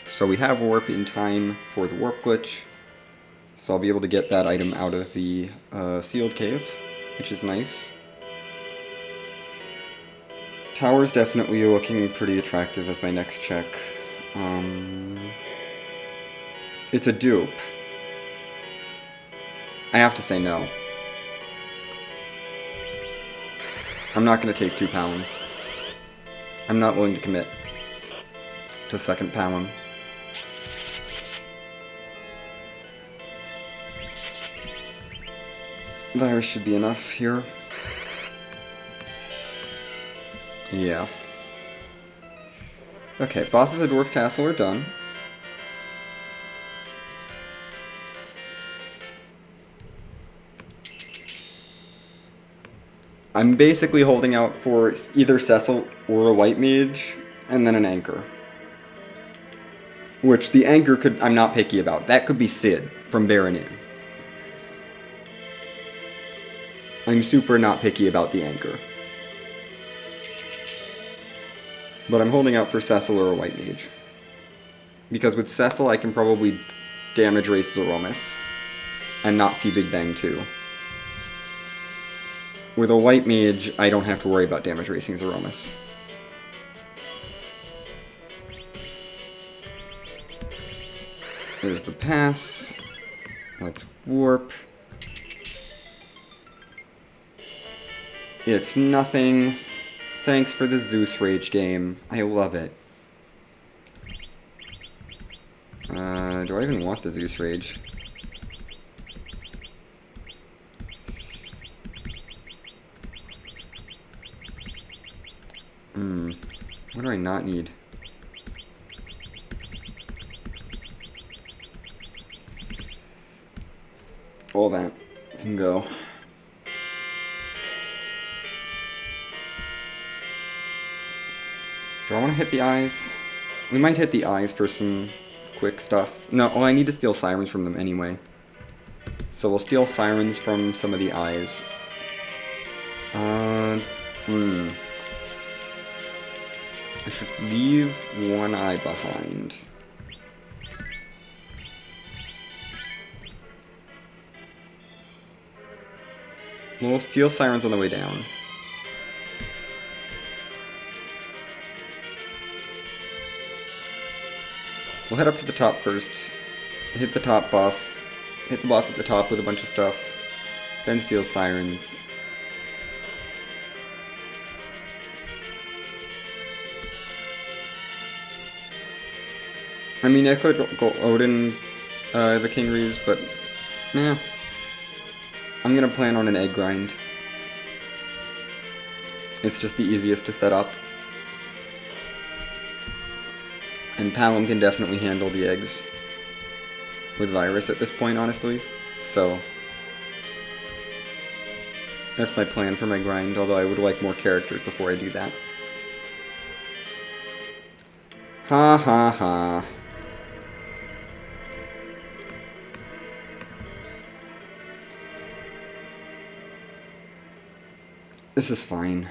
S1: So we have Warp in time for the Warp glitch. So I'll be able to get that item out of the sealed cave, which is nice. Tower's definitely looking pretty attractive as my next check. It's a dupe. I have to say no. I'm not going to take 2 pounds. I'm not willing to commit to second Palom. Virus should be enough here. Yeah. Okay, bosses of Dwarf Castle are done. I'm basically holding out for either Cecil or a White Mage, and then an Anchor. Which the Anchor could, I'm not picky about. That could be Sid from Baron Inn. I'm super not picky about the Anchor. But I'm holding out for Cecil or a White Mage. Because with Cecil I can probably damage race Zeromus and not see Big Bang 2. With a White Mage, I don't have to worry about damage racing Zeromus. There's the pass. Let's warp. It's nothing. Thanks for the Zeus Rage game. I love it. Do I even want the Zeus Rage? What do I not need? All that can go. Do I want to hit the eyes? We might hit the eyes for some quick stuff. No, well, I need to steal sirens from them anyway. So we'll steal sirens from some of the eyes. I should leave one eye behind. We'll steal sirens on the way down. We'll head up to the top first. Hit the top boss. Hit the boss at the top with a bunch of stuff. Then steal sirens. I mean, I could go Odin, the King Reeves, but nah. I'm gonna plan on an egg grind. It's just the easiest to set up. And Palom can definitely handle the eggs with Virus at this point, honestly. So that's my plan for my grind, although I would like more characters before I do that. Ha ha ha. This is fine.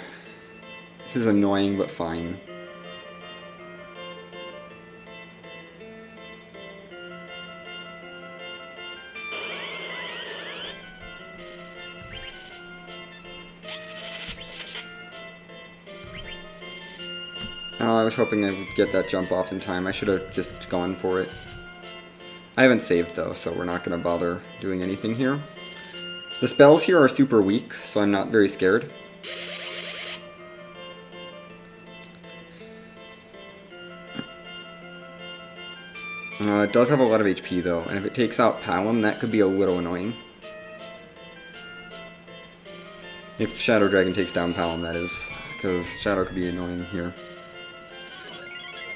S1: This is annoying, but fine. Oh, I was hoping I would get that jump off in time. I should have just gone for it. I haven't saved though, so we're not going to bother doing anything here. The spells here are super weak, so I'm not very scared. It does have a lot of HP though, and if it takes out Palom, that could be a little annoying. If Shadow Dragon takes down Palom, that is, because Shadow could be annoying here.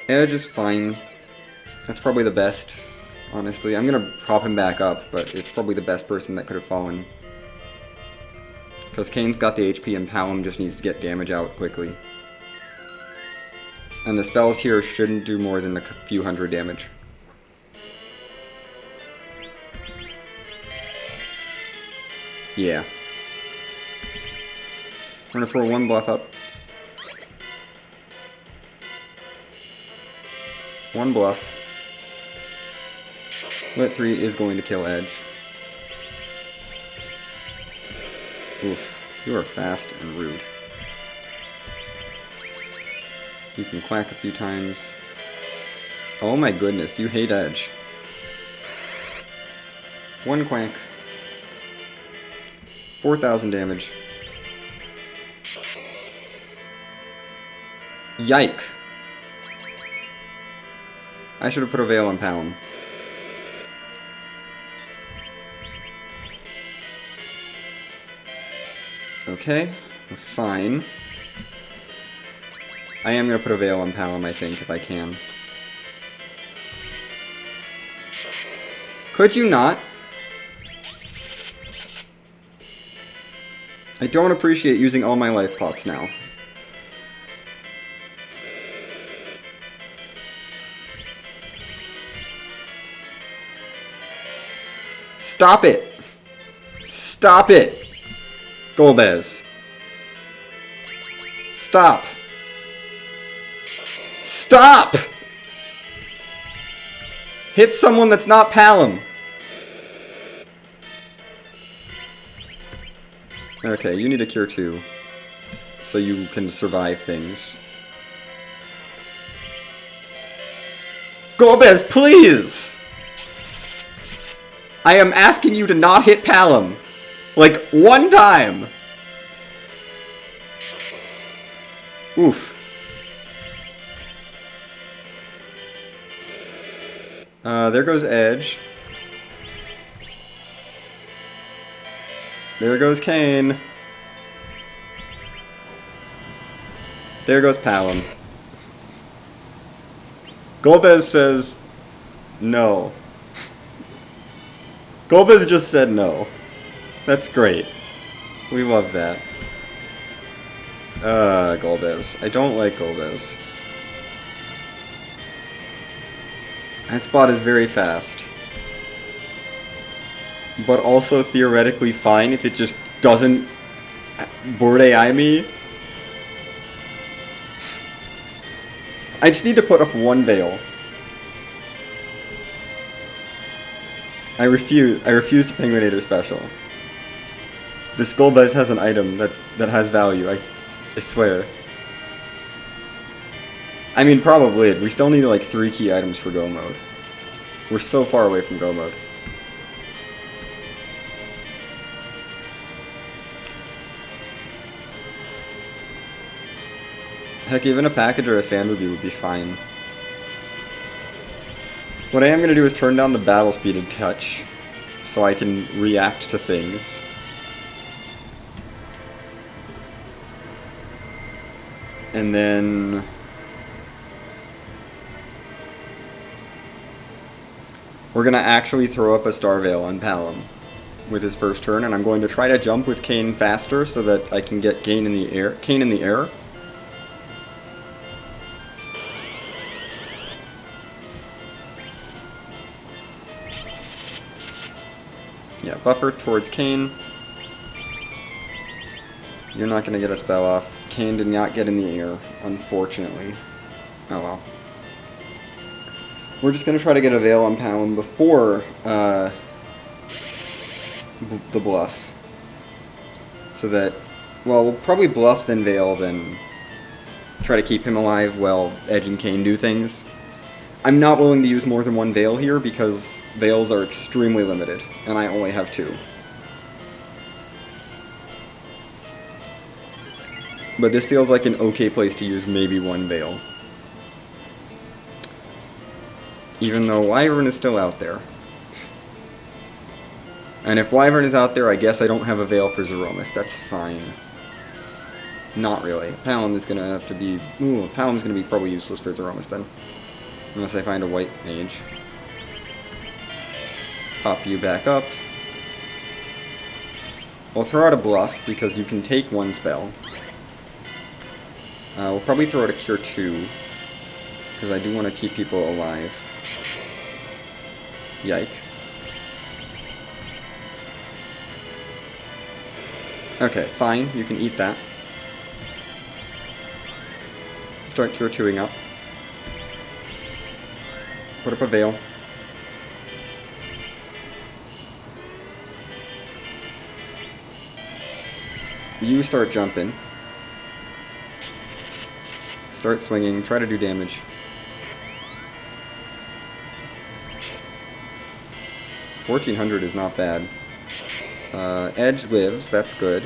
S1: Edge is fine. That's probably the best, honestly. I'm gonna prop him back up, but it's probably the best person that could have fallen. Because Kane's got the HP and Palom just needs to get damage out quickly. And the spells here shouldn't do more than a few hundred damage. Yeah. We're gonna throw one bluff up. One bluff. Lit 3 is going to kill Edge. Oof. You are fast and rude. You can quack a few times. Oh my goodness, you hate Edge. One quack. 4,000 damage. Yike. I should have put a veil on Palom. Okay, fine. I am going to put a veil on Palom, I think, if I can. Could you not? I don't appreciate using all my life pots now. Stop it! Stop it! Golbez. Stop! Stop! Hit someone that's not Palom. Okay, you need a cure too, so you can survive things. Golbez, please! I am asking you to not hit Palom. Like, one time! Oof. There goes Edge. There goes Kane. There goes Palom. Golbez says no. Golbez just said no. That's great. We love that. Golbez. I don't like Golbez. That spot is very fast. But also theoretically fine if it just doesn't board AI me. I just need to put up one veil. I refuse to Penguinator special. This Golbez has an item that has value, I swear. I mean, probably. We still need like 3 key items for Go mode. We're so far away from Go mode. Heck, even a package or a sand would be fine. What I am going to do is turn down the battle speed a touch, so I can react to things. And then... we're going to actually throw up a Star Veil on Palom with his first turn, and I'm going to try to jump with Kane faster so that I can get Kane in the air. Yeah, buffer towards Kane. You're not going to get a spell off. Kane did not get in the air, unfortunately. Oh well. We're just going to try to get a veil on Palom before the bluff. So that, well, we'll probably bluff, then veil, then Try to keep him alive while Edge and Kane do things. I'm not willing to use more than one Veil here because Veils are extremely limited, and I only have 2. But this feels like an okay place to use maybe 1 Veil. Even though Wyvern is still out there. And if Wyvern is out there, I guess I don't have a Veil for Zeromus. That's fine. Not really. Palom is going to have to be... Ooh, Palom's going to be probably useless for Zeromus then. Unless I find a white mage. Pop you back up. We'll throw out a Bluff, because you can take 1 spell. We'll probably throw out a Cure 2, because I do want to keep people alive. Yike. Okay, fine, you can eat that. Start Cure 2ing up. Put up a Veil. You start jumping. Start swinging, try to do damage. $1,400 is not bad. Edge lives, that's good.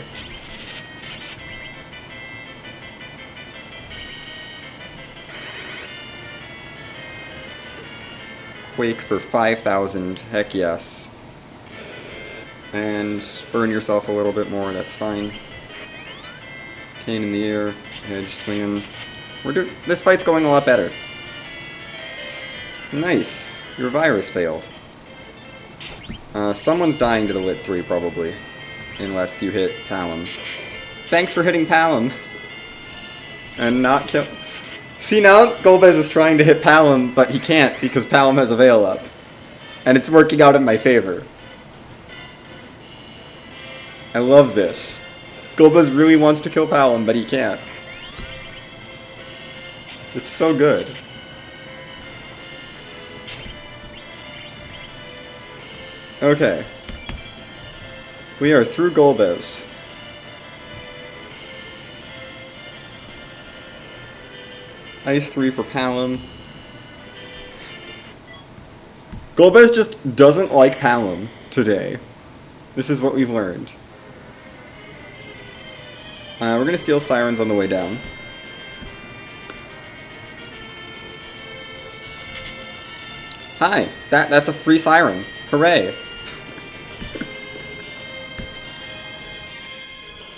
S1: Quake for 5,000, heck yes. And burn yourself a little bit more, that's fine. Cane in the air, Edge swinging. This fight's going a lot better. Nice. Your virus failed. Someone's dying to the Lit 3, probably. Unless you hit Palom. Thanks for hitting Palom. And not kill... See, now Golbez is trying to hit Palom, but he can't because Palom has a Veil up. And it's working out in my favor. I love this. Golbez really wants to kill Palom, but he can't. It's so good. Okay. We are through Golbez. Ice 3 for Palom. Golbez just doesn't like Palom today. This is what we've learned. We're gonna steal Sirens on the way down. Hi, that's a free Siren. Hooray!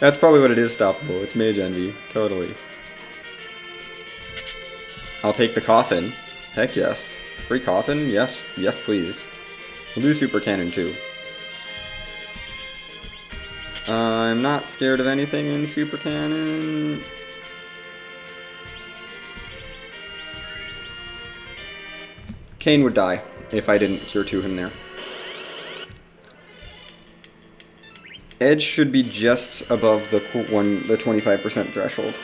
S1: That's probably what it is, stoppable. It's Mage Envy. Totally. I'll take the Coffin. Heck yes. Free Coffin? Yes. Yes, please. We'll do Super Cannon, too. I'm not scared of anything in Super Cannon. Kane would die if I didn't Cure 2 him there. Edge should be just above the 25% threshold.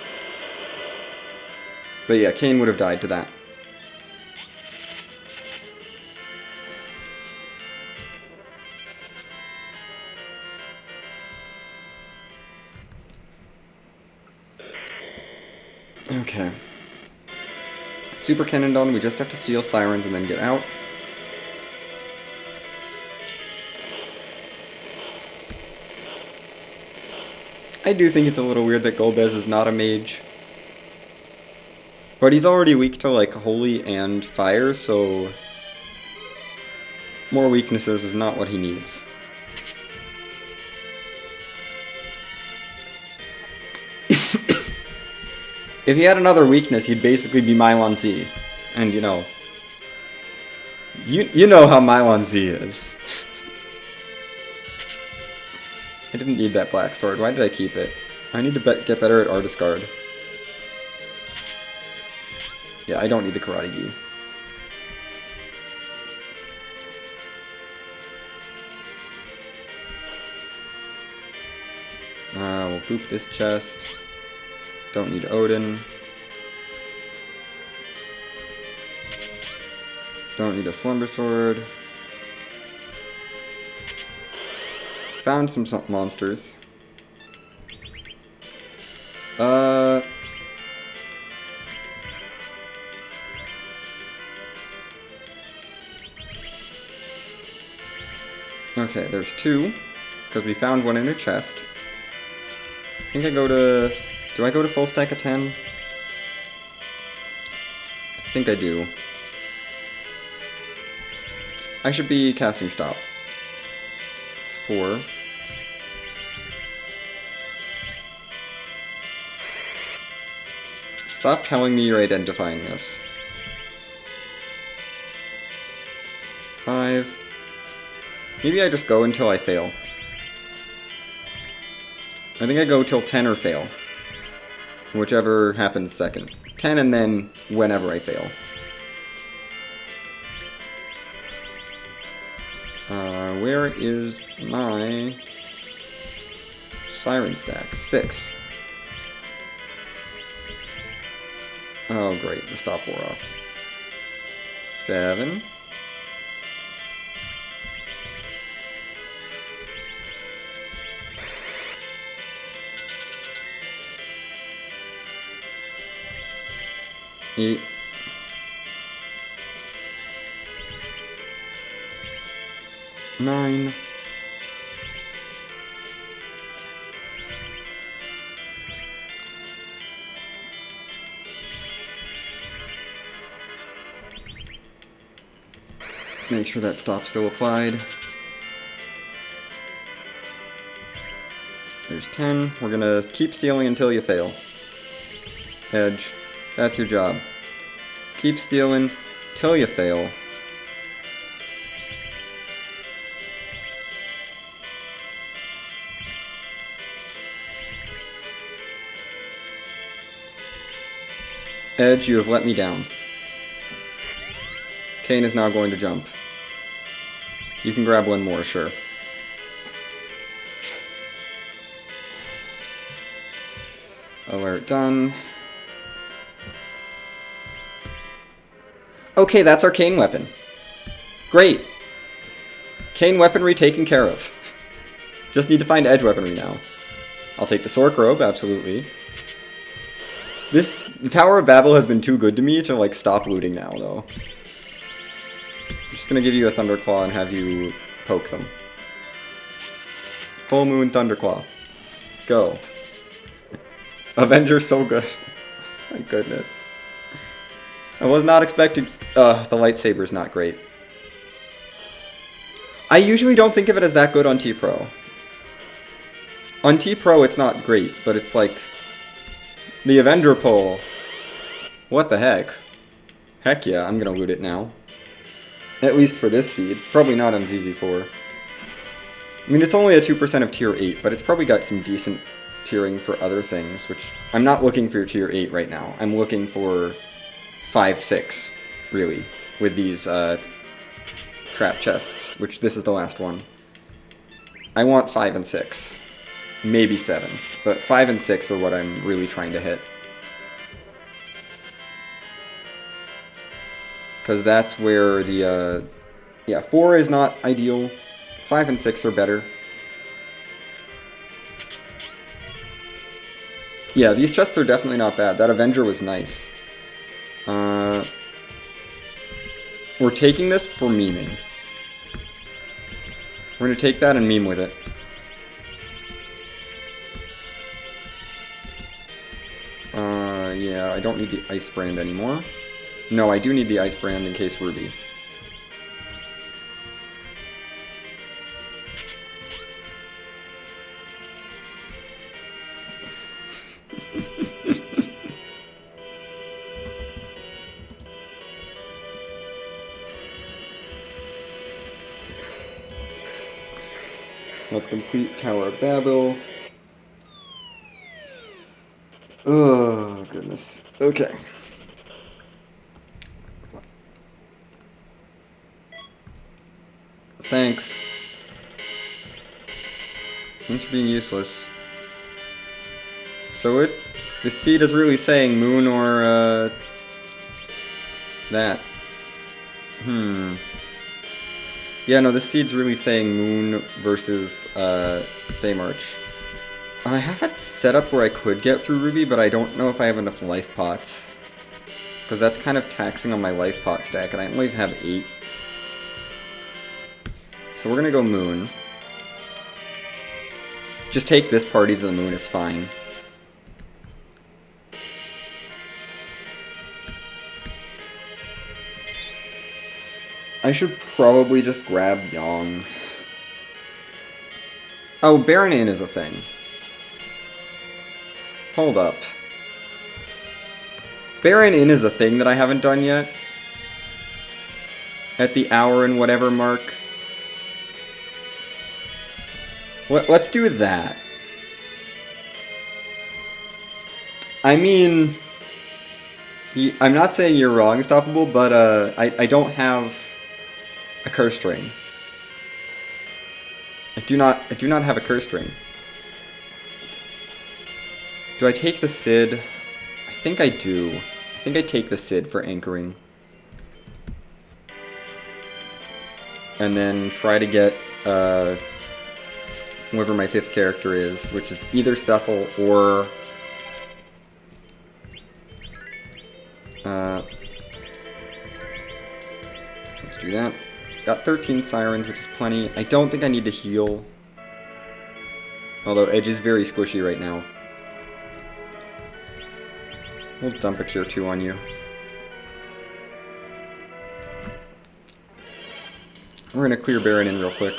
S1: But yeah, Kane would have died to that. Okay. Super Cannon done, we just have to steal Sirens and then get out. I do think it's a little weird that Golbez is not a mage. But he's already weak to, like, Holy and Fire, so... more weaknesses is not what he needs. If he had another weakness, he'd basically be Mylon Z. And, you know... You know how Mylon Z is. I didn't need that black sword. Why did I keep it? I need to get better at Artist Guard. Yeah, I don't need the Karate Gi. We'll boop this chest. Don't need Odin. Don't need a Slumber Sword. Found some monsters. Okay, there's 2, because we found one in a chest. I think I go to... Do I go to full stack of 10? I think I do. I should be casting stop. It's 4. Stop telling me you're identifying this. 5. Maybe I just go until I fail. I think I go till 10 or fail. Whichever happens second. 10 and then whenever I fail. Where is my siren stack? 6. Oh great, the stop wore off. 7. Eight. 9. Make sure that stop's still applied. There's 10. We're gonna keep stealing until you fail. Edge. That's your job. Keep stealing till you fail. Edge, you have let me down. Kane is now going to jump. You can grab one more, sure. Alert done. Okay, that's our Kane weapon. Great. Kane weaponry taken care of. Just need to find edge weaponry now. I'll take the Sork Robe, absolutely. The Tower of Babel has been too good to me to, like, stop looting now, though. I'm just gonna give you a Thunderclaw and have you poke them. Full Moon Thunderclaw. Go. Avenger's so good. My goodness. I was not expecting... the lightsaber's not great. I usually don't think of it as that good on T-Pro. On T-Pro it's not great, but it's like... The Avenger pole. What the heck? Heck yeah, I'm gonna loot it now. At least for this seed. Probably not on ZZ4. I mean, it's only a 2% of tier 8, but it's probably got some decent tiering for other things, which... I'm not looking for tier 8 right now. I'm looking for 5, 6, really, with these trap chests, which this is the last one. I want 5 and 6. Maybe 7, but 5 and 6 are what I'm really trying to hit. Because that's where the, yeah, 4 is not ideal. 5 and 6 are better. Yeah, these chests are definitely not bad. That Avenger was nice. We're taking this for memeing. We're gonna take that and meme with it. Yeah, I don't need the Ice Brand anymore. No, I do need the Ice Brand in case Ruby. Let's complete Tower of Babel. Oh, goodness. Okay. Thanks. Thanks for being useless. So this seed is really saying moon or, that. Yeah, no, this seed's really saying moon versus, Feymarch. I have it set up where I could get through Ruby, but I don't know if I have enough life pots. Because that's kind of taxing on my life pot stack, and I only have 8. So we're gonna go moon. Just take this party to the moon, it's fine. I should probably just grab Yang. Oh, Baron Inn is a thing. Hold up. Baron Inn is a thing that I haven't done yet. At the hour and whatever mark. Let's do that. I mean, I'm not saying you're wrong, Stoppable, but I don't have a curse ring. I do not have a curse ring. Do I take the Sid? I think I do. I think I take the Sid for anchoring. And then try to get whoever my 5th character is, which is either Cecil or let's do that. Got 13 Sirens, which is plenty. I don't think I need to heal. Although Edge is very squishy right now. We'll dump a Cure 2 on you. We're gonna clear Baron Inn real quick.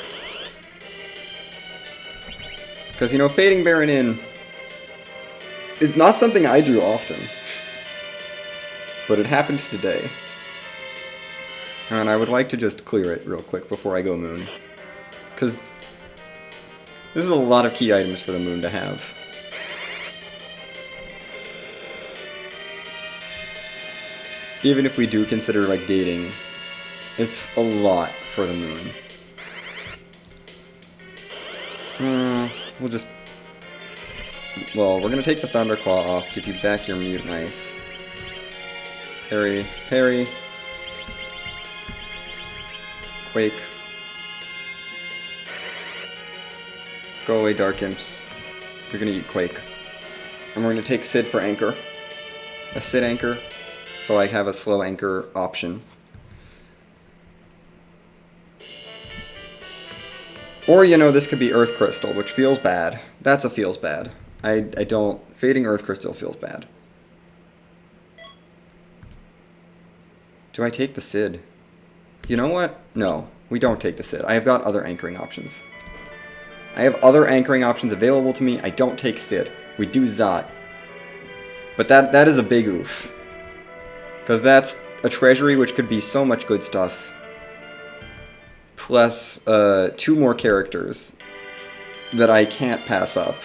S1: Because, you know, fading Baron Inn is not something I do often. But it happened today. And I would like to just clear it real quick before I go moon. Because this is a lot of key items for the moon to have. Even if we do consider, like, dating, it's a lot for the moon. We'll just... Well, we're gonna take the Thunderclaw off, give you back your Mute Knife. Parry, parry. Quake. Go away, Dark Imps. You're gonna eat Quake. And we're gonna take Sid for anchor. A Sid anchor. So I have a slow anchor option. Or, you know, this could be Earth Crystal, which feels bad. That's a feels bad. I don't... Fading Earth Crystal feels bad. Do I take the Sid? You know what? No, we don't take the Sid. I have got other anchoring options. I have other anchoring options available to me. I don't take Sid. We do Zot. But that is a big oof. Because that's a treasury which could be so much good stuff. Plus 2 more characters that I can't pass up.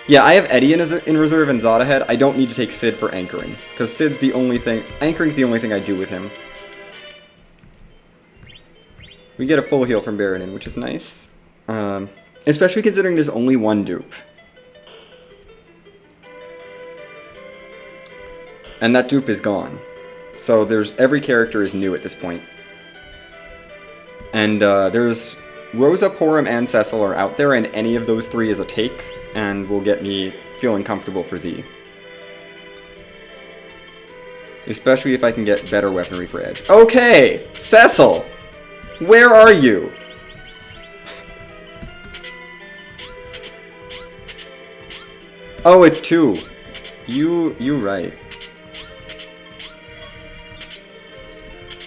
S1: Yeah, I have Eddie in reserve and Zod ahead. I don't need to take Sid for anchoring. Because Sid's the only thing... Anchoring's the only thing I do with him. We get a full heal from Baron Inn, which is nice. Especially considering there's only one dupe. And that dupe is gone. So every character is new at this point. And there's Rosa, Porum, and Cecil are out there, and any of those 3 is a take, and will get me feeling comfortable for Z. Especially if I can get better weaponry for Edge. Okay! Cecil! Where are you? Oh, it's 2. You right.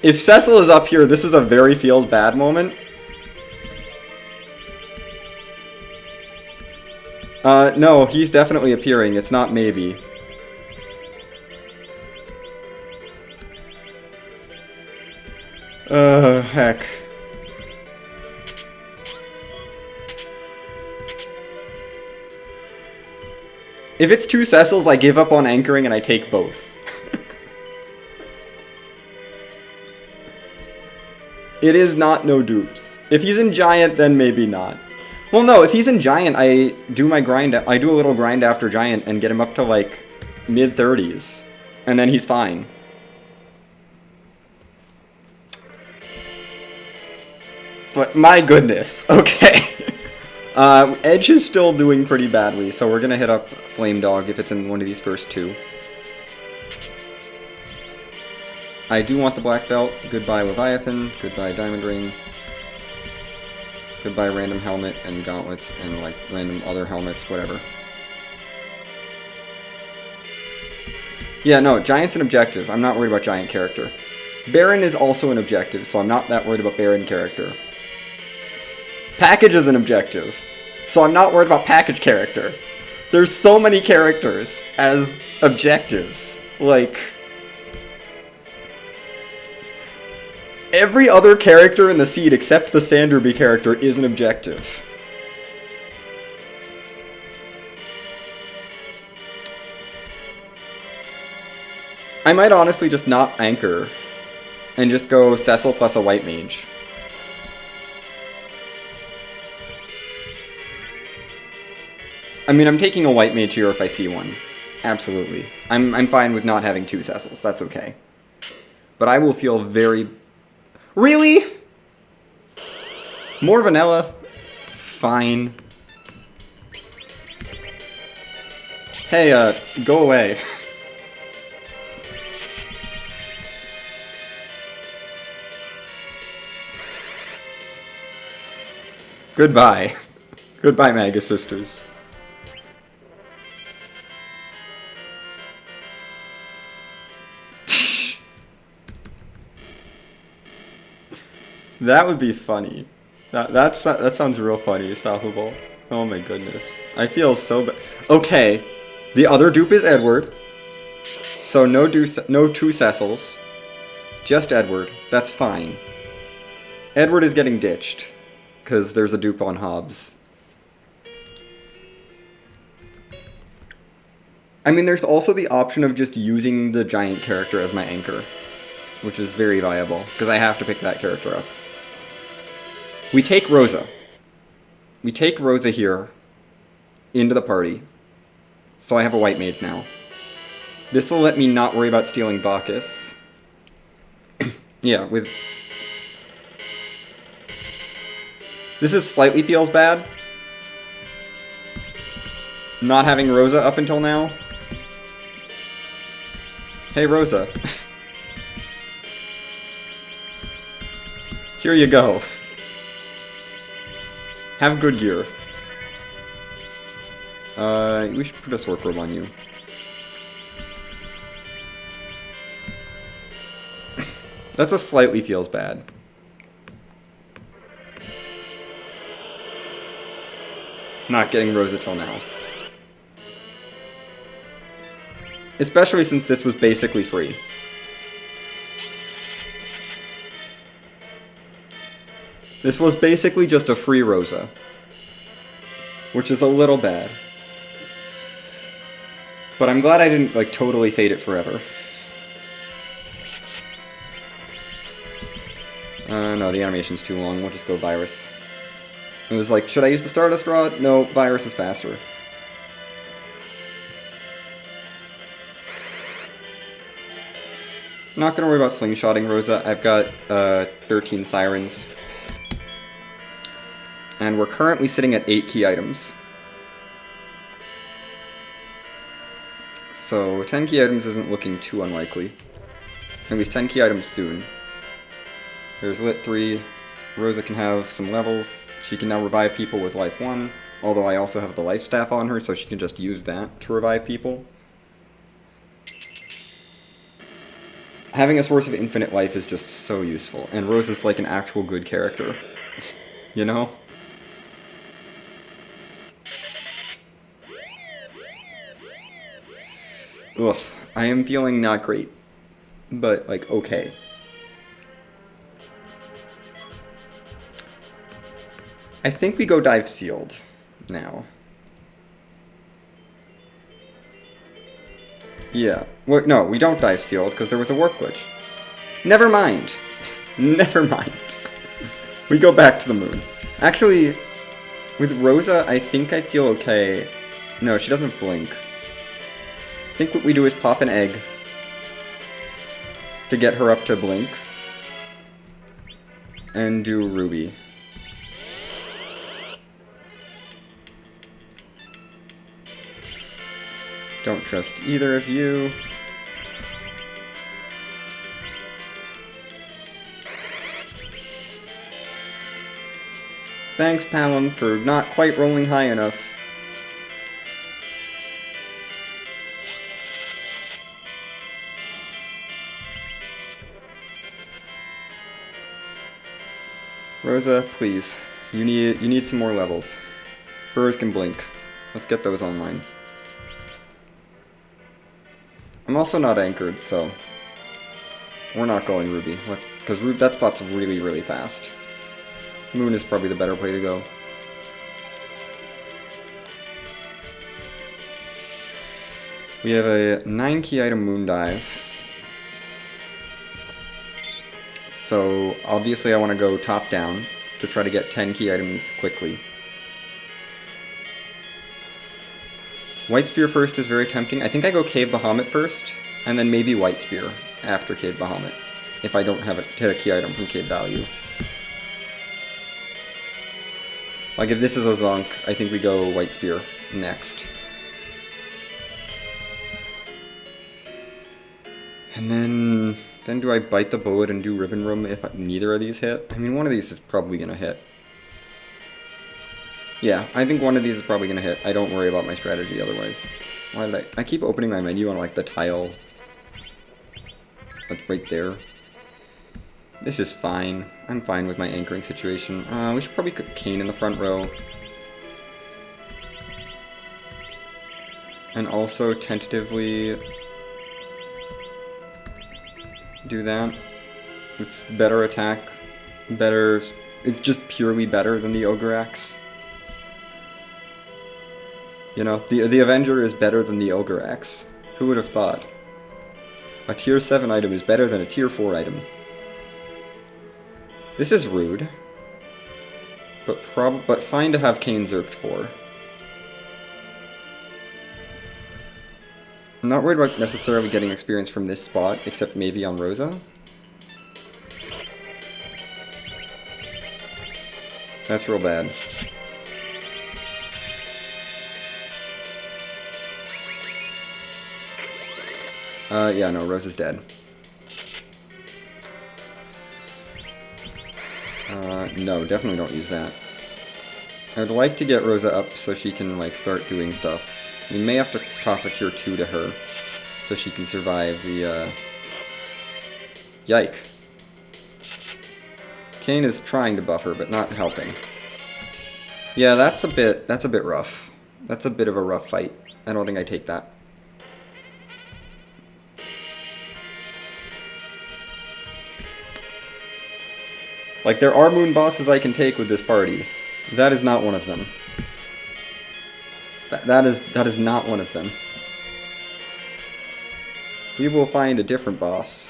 S1: If Cecil is up here, this is a very feels bad moment. No, he's definitely appearing. It's not maybe. Heck. If it's 2 Cecils, I give up on anchoring and I take both. It is not no dupes. If he's in Giant, then maybe not. Well, no, if he's in Giant, I do my grind. I do a little grind after Giant and get him up to, like, mid-30s. And then he's fine. But my goodness. Okay. Edge is still doing pretty badly, so we're gonna hit up Flame Dog if it's in one of these first 2. I do want the black belt. Goodbye, Leviathan. Goodbye, Diamond Ring. Could buy random helmet and gauntlets and like random other helmets, whatever. Yeah, no, Giant's an objective. I'm not worried about Giant character. Baron is also an objective, so I'm not that worried about Baron character. Package is an objective, so I'm not worried about Package character. There's so many characters as objectives. Like, every other character in the seed except the Sandruby character is an objective. I might honestly just not anchor and just go Cecil plus a white mage. I mean, I'm taking a white mage here if I see one. Absolutely. I'm fine with not having 2 Cecils. That's okay. But I will feel very... Really? More vanilla? Fine. Hey, go away. Goodbye. Goodbye, Magus Sisters. That would be funny. That sounds real funny, Stoppable. Oh my goodness. I feel so bad. Okay. The other dupe is Edward. So no 2 Cecils. Just Edward. That's fine. Edward is getting ditched. Because there's a dupe on Hobbs. I mean, there's also the option of just using the Giant character as my anchor. Which is very viable. Because I have to pick that character up. We take Rosa. We take Rosa here. Into the party. So I have a white mage now. This will let me not worry about stealing Bacchus. Yeah, with... This is slightly feels bad. Not having Rosa up until now. Hey, Rosa. Here you go. Have good gear. We should put a Sork Robe on you. That's a slightly feels bad. Not getting Rosa till now. Especially since this was basically free. This was basically just a free Rosa. Which is a little bad. But I'm glad I didn't, like, totally fade it forever. No, the animation's too long. We'll just go Virus. It was like, should I use the Stardust Rod? No, Virus is faster. Not gonna worry about slingshotting Rosa. I've got 13 Sirens. And we're currently sitting at 8 key items. So 10 key items isn't looking too unlikely. At least 10 key items soon. There's Lit 3. Rosa can have some levels. She can now revive people with Life 1. Although I also have the Life Staff on her, so she can just use that to revive people. Having a source of infinite life is just so useful. And Rosa's like an actual good character. You know? Ugh, I am feeling not great. But, like, okay. I think we go dive sealed now. Yeah. Well, no, we don't dive sealed because there was a warp glitch. Never mind. Never mind. We go back to the moon. Actually, with Rosa, I think I feel okay. No, she doesn't blink. I think what we do is pop an egg to get her up to blink. And do Ruby. Don't trust either of you. Thanks, Palom, for not quite rolling high enough. Rosa, please. You need some more levels. Burrs can blink. Let's get those online. I'm also not anchored, so we're not going Ruby. Because that spot's really, really fast. Moon is probably the better play to go. We have a 9 key item Moon Dive. So obviously I want to go top down to try to get 10 key items quickly. White Spear first is very tempting. I think I go Cave Bahamut first, and then maybe White Spear after Cave Bahamut, if I don't have hit a key item from Cave Value. Like if this is a Zonk, I think we go White Spear next. And then do I bite the bullet and do Ribbon Room if neither of these hit? I mean, one of these is probably going to hit. Yeah, I think one of these is probably going to hit. I don't worry about my strategy otherwise. Why did I keep opening my menu on like the tile that's right there. This is fine. I'm fine with my anchoring situation. We should probably put Kane in the front row. And also tentatively do that. It's better attack. Better. It's just purely better than the Ogre Axe. You know, the Avenger is better than the Ogre Axe. Who would have thought? A tier 7 item is better than a tier 4 item. This is rude. But fine to have Kane Zerked for. I'm not worried about necessarily getting experience from this spot, except maybe on Rosa. That's real bad. Yeah, no, Rosa's dead. No, definitely don't use that. I would like to get Rosa up so she can, like, start doing stuff. We may have to toss a Cure 2 to her so she can survive the, Yike. Kane is trying to buff her, but not helping. Yeah, that's a bit rough. That's a bit of a rough fight. I don't think I take that. Like, there are moon bosses I can take with this party. That is not one of them. That is not one of them. We will find a different boss.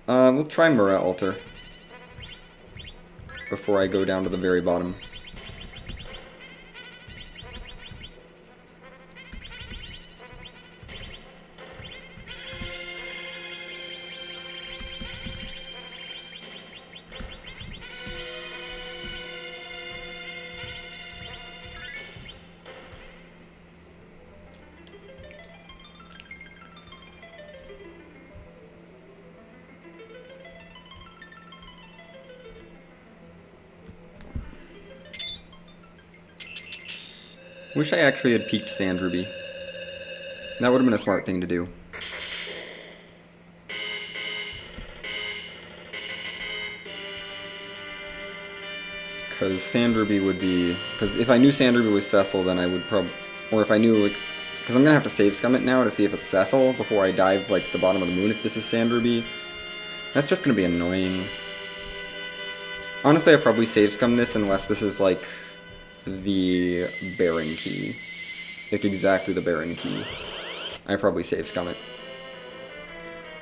S1: We'll try Mura Altar before I go down to the very bottom. Wish I actually had peaked Sand Ruby. That would have been a smart thing to do. Because Sand Ruby would be... Because if I knew Sand Ruby was Cecil, then I would probably... Or if I knew, like... Because I'm going to have to save scum it now to see if it's Cecil before I dive, like, the bottom of the moon if this is Sand Ruby. That's just going to be annoying. Honestly, I probably save scum this unless this is, like... the Baron key. Like exactly the Baron key. I probably save scum it.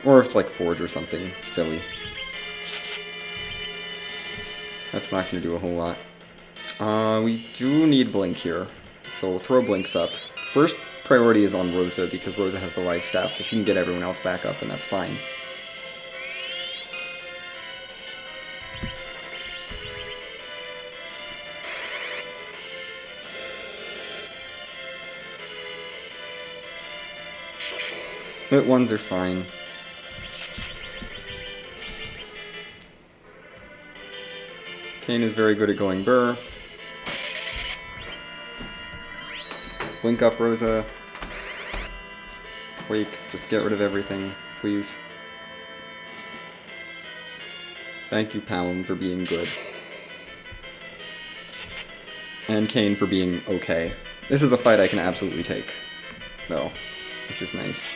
S1: Or if it's like Forge or something silly. That's not going to do a whole lot. We do need Blink here. So we'll throw Blinks up. First priority is on Rosa because Rosa has the life staff so she can get everyone else back up and that's fine. Lit ones are fine. Kane is very good at going burr. Blink up, Rosa. Quake, just get rid of everything, please. Thank you, Palom, for being good. And Kane for being okay. This is a fight I can absolutely take, though, which is nice.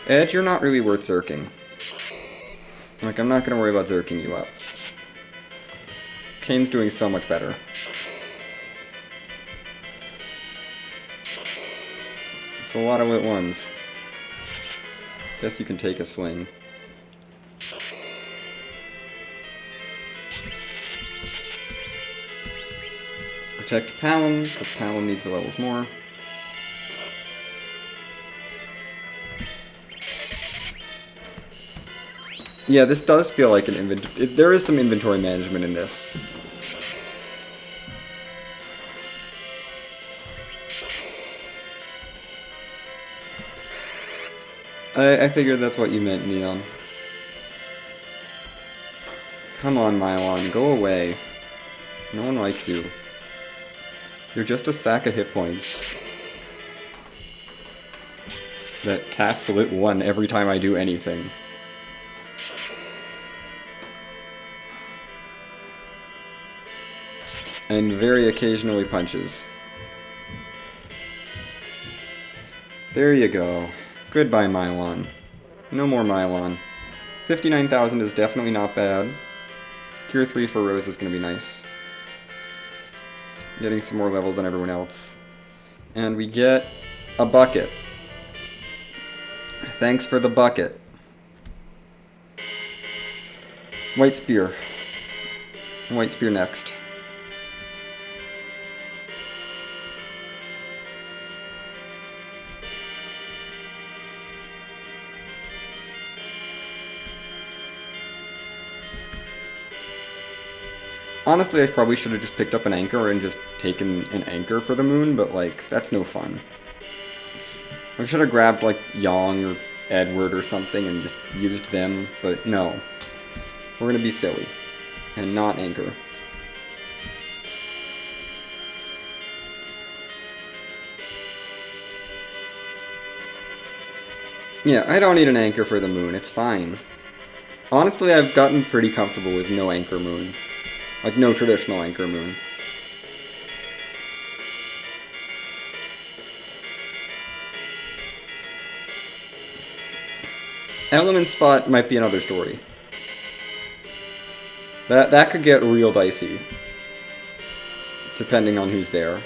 S1: Edge, you're not really worth zerking. Like, I'm not gonna worry about zerking you up. Kane's doing so much better. It's a lot of lit ones. Guess you can take a swing. Protect Palom, because Palom needs the levels more. Yeah, this does feel like an inventory. There is some inventory management in this. I figured that's what you meant, Neon. Come on, Mylon, go away. No one likes you. You're just a sack of hit points that casts lit 1 every time I do anything. And very occasionally punches. There you go. Goodbye, Mylon. No more Mylon. 59,000 is definitely not bad. Cure 3 for Rose is going to be nice. Getting some more levels than everyone else. And we get a bucket. Thanks for the bucket. White Spear. White Spear next. Honestly, I probably should have just picked up an anchor and just taken an anchor for the moon, but, like, that's no fun. I should have grabbed, like, Yong or Edward or something and just used them, but no. We're gonna be silly. And not anchor. Yeah, I don't need an anchor for the moon, it's fine. Honestly, I've gotten pretty comfortable with no anchor moon. Like, no traditional anchor moon. Element spot might be another story. That could get real dicey. Depending on who's there.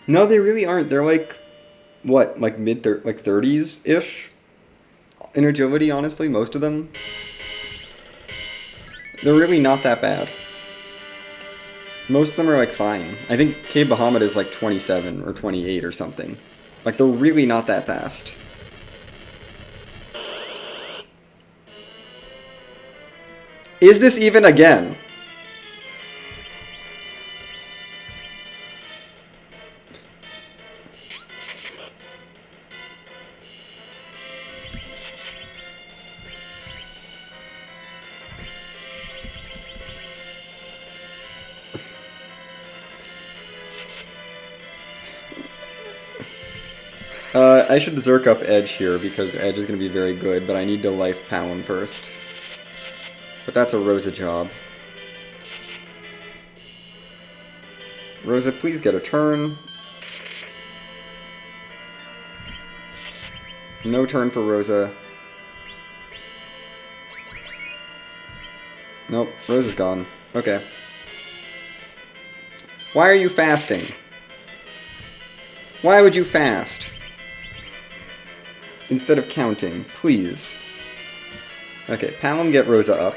S1: No, they really aren't. They're like, what, like like 30s-ish in agility, honestly, most of them. They're really not that bad. Most of them are like fine. I think K Bahamut is like 27 or 28 or something. Like, they're really not that fast. Is this even again? I should Zerk up Edge here, because Edge is going to be very good, but I need to life Palom first. But that's a Rosa job. Rosa, please get a turn. No turn for Rosa. Nope, Rosa's gone. Okay. Why are you fasting? Why would you fast? Instead of counting, please. Okay, Palom, get Rosa up.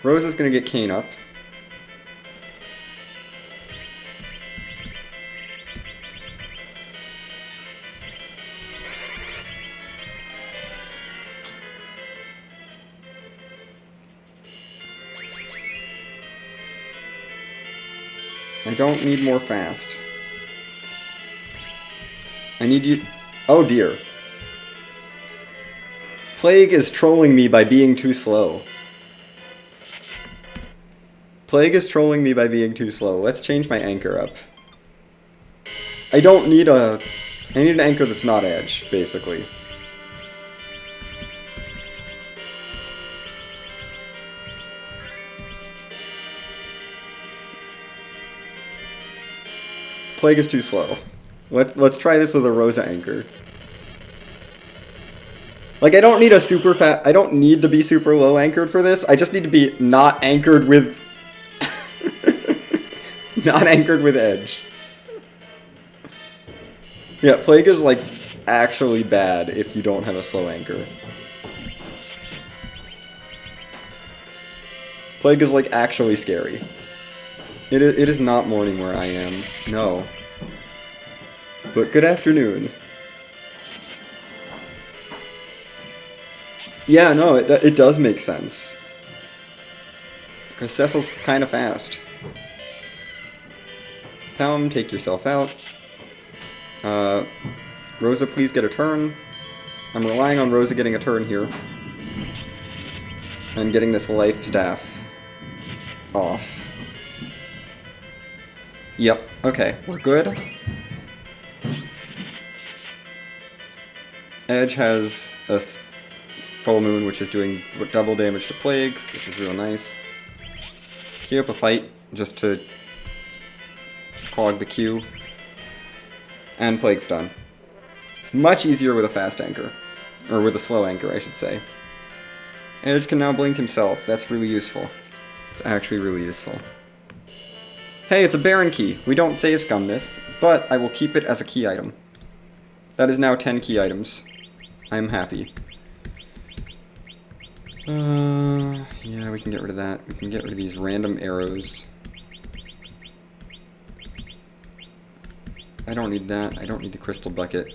S1: Rosa's gonna get Kane up. I don't need more fast. I need you... Oh dear. Plague is trolling me by being too slow. Plague is trolling me by being too slow. Let's change my anchor up. I don't need a... I need an anchor that's not edge, basically. Plague is too slow. Let's try this with a Rosa anchor. Like, I don't need a super fast... I don't need to be super low anchored for this. I just need to be not anchored with... not anchored with edge. Yeah, Plague is, like, actually bad if you don't have a slow anchor. Plague is, like, actually scary. It is not morning where I am. No. But good afternoon. Yeah, no, it does make sense. Because Cecil's kind of fast. Palm, take yourself out. Rosa, please get a turn. I'm relying on Rosa getting a turn here. And getting this life staff off. Yep, okay, we're good. Edge has a full moon, which is doing double damage to Plague, which is real nice. Queue up a fight, just to clog the queue. And Plague's done. Much easier with a fast anchor. Or with a slow anchor, I should say. Edge can now blink himself. That's really useful. It's actually really useful. Hey, it's a Baron key. We don't save scum this, but I will keep it as a key item. That is now 10 key items. I'm happy. Yeah, we can get rid of that. We can get rid of these random arrows. I don't need that. I don't need the crystal bucket.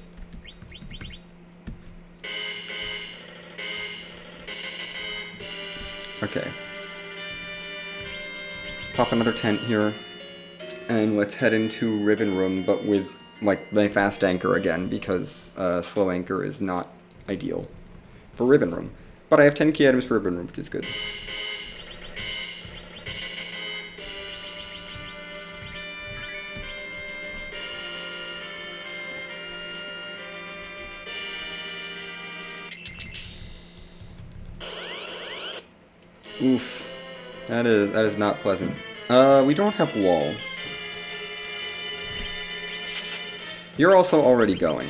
S1: Okay. Pop another tent here. And let's head into Ribbon Room, but with, like, my fast anchor again, because slow anchor is not ideal for Ribbon Room. But I have 10 key items for Ribbon Room, which is good. Oof. That is not pleasant. We don't have wall. You're also already going.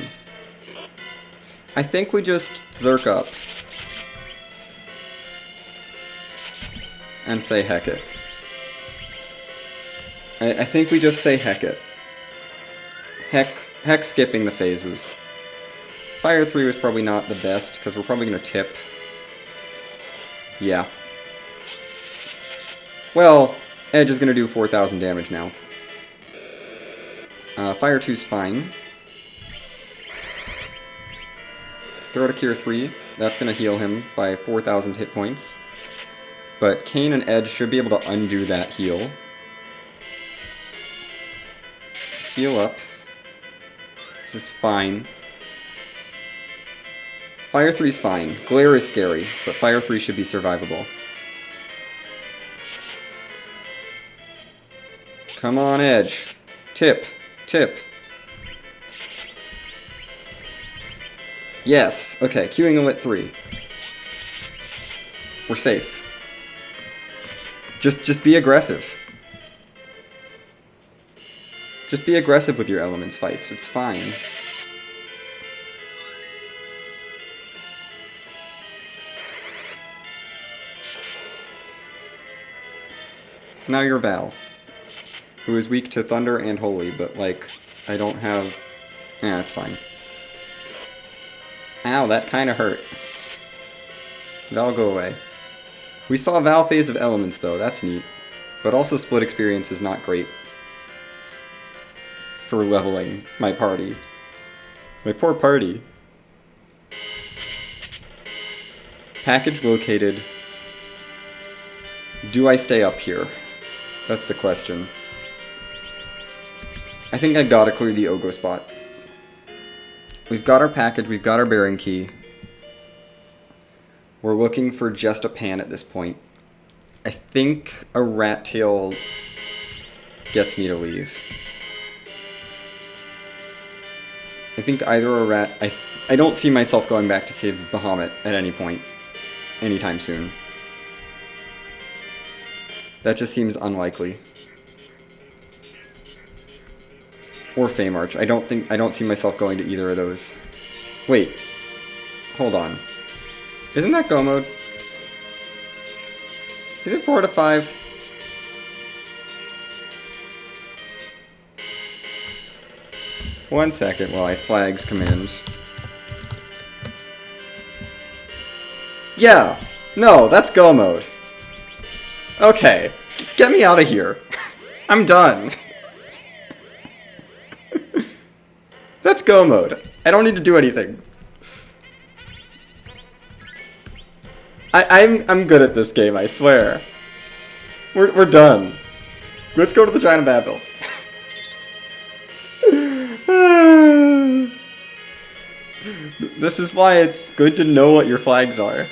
S1: I think we just Zerk up. And say heck it. I think we just say heck it. Heck skipping the phases. Fire 3 was probably not the best, because we're probably going to tip. Yeah. Well, Edge is going to do 4,000 damage now. Fire 2's fine. Throw to Cure 3. That's going to heal him by 4,000 hit points. But Kane and Edge should be able to undo that heal. Heal up. This is fine. Fire 3's fine. Glare is scary, but Fire 3 should be survivable. Come on, Edge. Tip. Tip. Yes. Okay, queuing a lit 3. We're safe. Just be aggressive. Just be aggressive with your elements fights. It's fine. Now you're Val, who is weak to Thunder and Holy, but, like, I don't have... Yeah, it's fine. Ow, that kind of hurt. Val, go away. We saw Val phase of elements though, that's neat. But also split experience is not great for leveling my party. My poor party. Package located. Do I stay up here? That's the question. I think I gotta clear the Ogo spot. We've got our package, we've got our bearing key. We're looking for just a pan at this point. I think a rat tail gets me to leave. I think either a rat... I don't see myself going back to Cave of Bahamut at any point. Anytime soon. That just seems unlikely. Or Feymarch. I don't see myself going to either of those. Wait. Hold on. Isn't that Go mode? Is it 4 to 5? One second while I flags commands. Yeah! No, that's Go mode. Okay. Get me out of here. I'm done. That's Go mode. I don't need to do anything. I'm good at this game, I swear. We're done. Let's go to the Giant of Babel. This is why it's good to know what your flags are.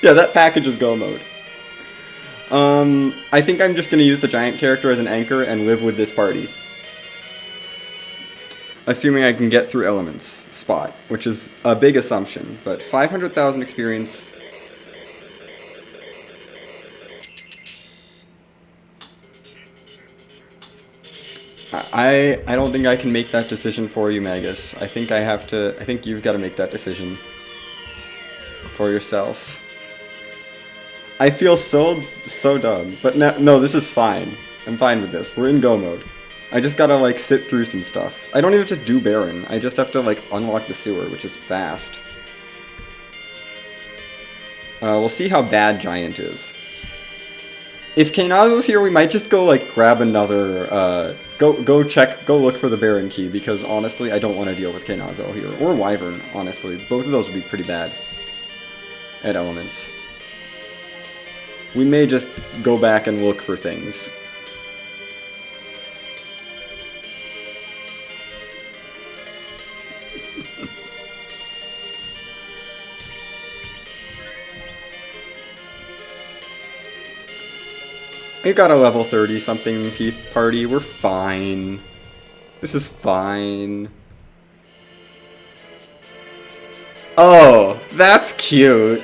S1: Yeah, that package is Go mode. I think I'm just gonna use the giant character as an anchor and live with this party. Assuming I can get through elements spot, which is a big assumption, but 500,000 experience. I don't think I can make that decision for you, Magus. I think you've got to make that decision for yourself. I feel so dumb, but no, this is fine. I'm fine with this. We're in Go mode. I just gotta, like, sit through some stuff. I don't even have to do Baron. I just have to, like, unlock the sewer, which is fast. We'll see how bad Giant is. If Kainazo's here, we might just go, like, grab another, go look for the Baron key, because, honestly, I don't want to deal with Kainazo here. Or Wyvern, honestly. Both of those would be pretty bad at elements. We may just go back and look for things. We got a level 30 something party. We're fine. This is fine. Oh, that's cute.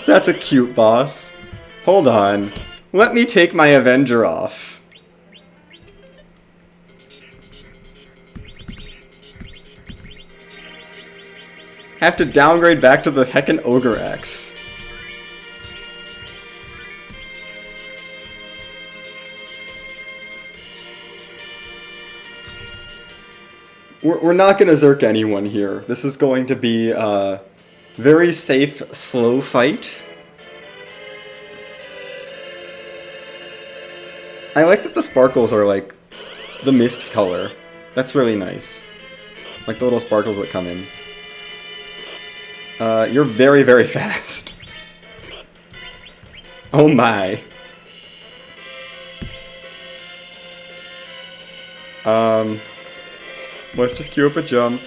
S1: That's a cute boss. Hold on. Let me take my Avenger off. Have to downgrade back to the heckin' Ogre X. We're not gonna Zerk anyone here. This is going to be a very safe, slow fight. I like that the sparkles are like the mist color. That's really nice. Like the little sparkles that come in. You're very, very fast. Oh my. Let's just queue up a jump.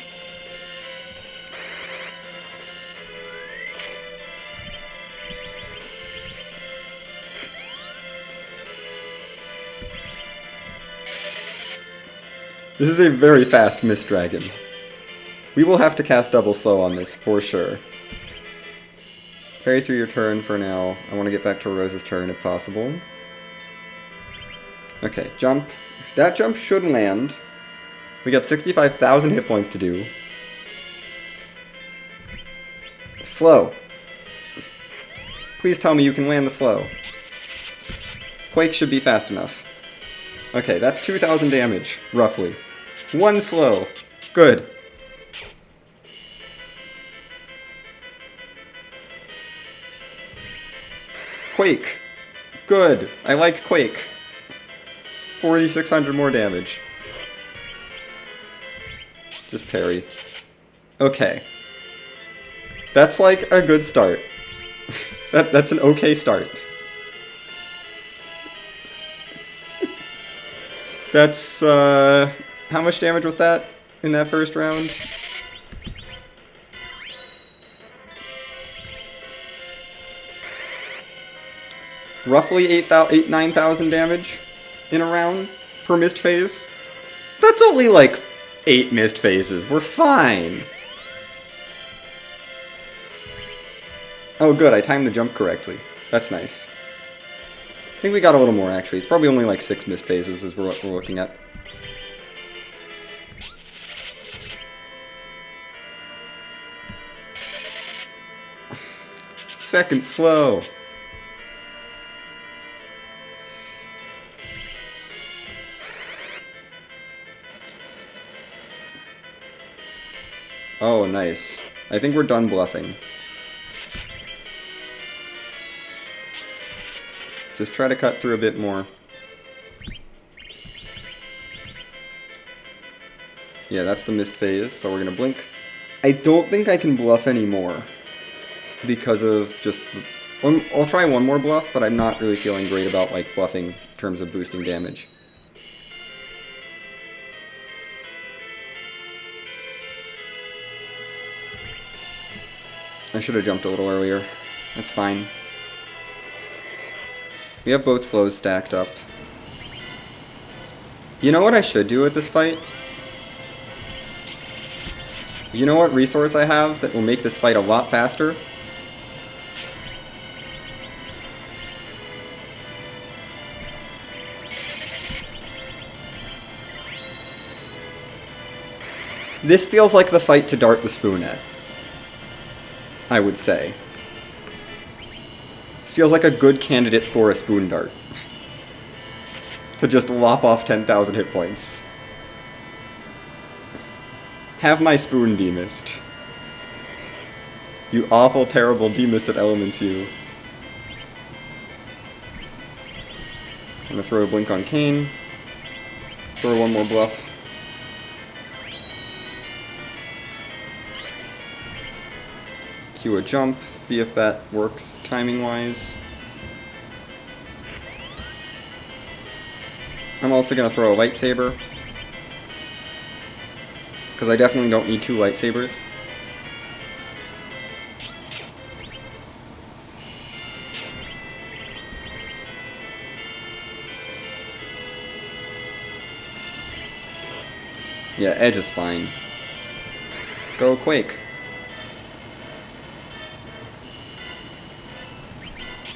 S1: This is a very fast Mist Dragon. We will have to cast double slow on this, for sure. Parry through your turn for now. I want to get back to Rose's turn if possible. Okay, jump. That jump should land. We got 65,000 hit points to do. Slow. Please tell me you can land the slow. Quake should be fast enough. Okay, that's 2,000 damage, roughly. One slow. Good. Quake. Good. I like Quake. 4,600 more damage. Just parry. Okay. That's like a good start. That's an okay start. That's, how much damage was that in that first round? Roughly 9,000 damage in a round per missed phase. That's only like 8 missed phases. We're fine. Oh good, I timed the jump correctly. That's nice. I think we got a little more actually. It's probably only like 6 missed phases is what we're looking at. Second slow. Oh, nice. I think we're done bluffing. Just try to cut through a bit more. Yeah, that's the missed phase, so we're gonna blink. I don't think I can bluff anymore because of just... I'll try one more bluff, but I'm not really feeling great about like bluffing in terms of boosting damage. I should have jumped a little earlier. That's fine. We have both slows stacked up. You know what I should do with this fight? You know what resource I have that will make this fight a lot faster? This feels like the fight to dart the spoon at, I would say. This feels like a good candidate for a spoon dart. To just lop off 10,000 hit points. Have my spoon demist. You awful, terrible, demisted elements, you. I'm gonna throw a blink on Kane. Throw one more bluff. Cue a jump, see if that works timing-wise. I'm also gonna throw a lightsaber. Because I definitely don't need 2 lightsabers. Yeah, edge is fine. Go Quake.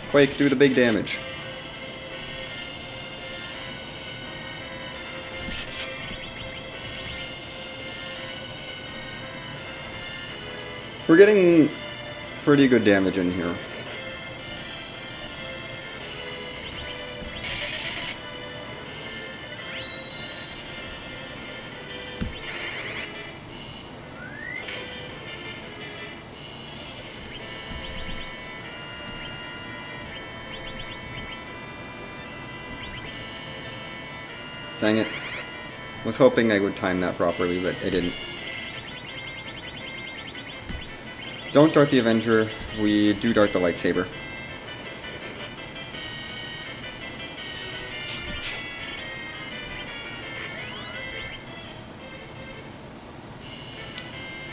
S1: Quake, do the big damage. We're getting pretty good damage in here. Dang it. Was hoping I would time that properly, but I didn't. Don't dart the Avenger, we do dart the lightsaber.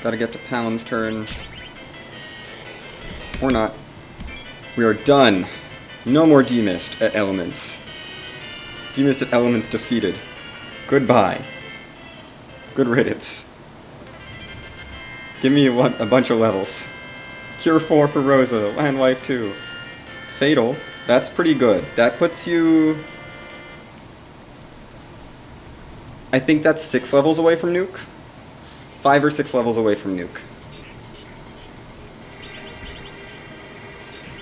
S1: Gotta get to Palin's turn. Or not. We are done. No more demist at elements. Demist at elements defeated. Goodbye. Good riddance. Give me a bunch of levels. Cure 4 for Rosa, Land Wife 2. Fatal, that's pretty good. That puts you... I think that's 6 levels away from Nuke. 5 or 6 levels away from Nuke.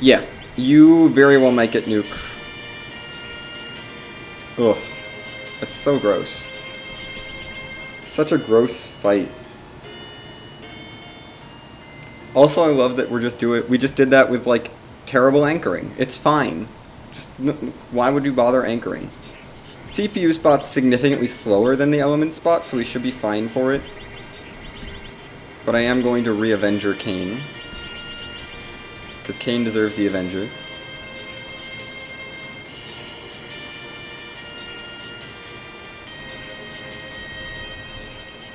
S1: Yeah, you very well might get Nuke. Ugh, that's so gross. Such a gross fight. Also, I love that we just did that with like terrible anchoring. It's fine. Just, why would you bother anchoring? CPU spot's significantly slower than the element spot, so we should be fine for it. But I am going to re-Avenger Kane. Because Kane deserves the Avenger.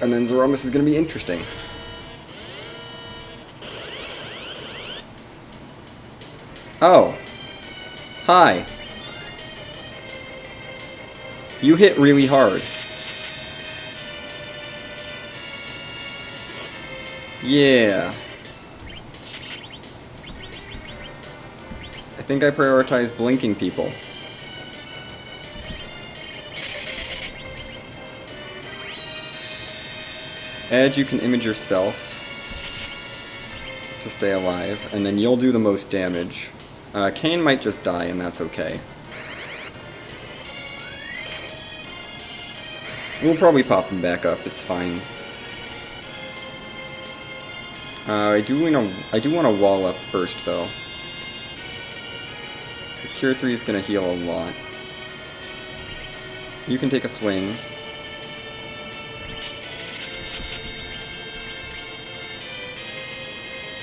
S1: And then Zeromus is going to be interesting. Oh. Hi. You hit really hard. Yeah. I think I prioritize blinking people. Edge, you can image yourself to stay alive, and then you'll do the most damage. Kane might just die, and that's okay. We'll probably pop him back up, it's fine. I do want to wall up first, though. Because Cure 3 is going to heal a lot. You can take a swing.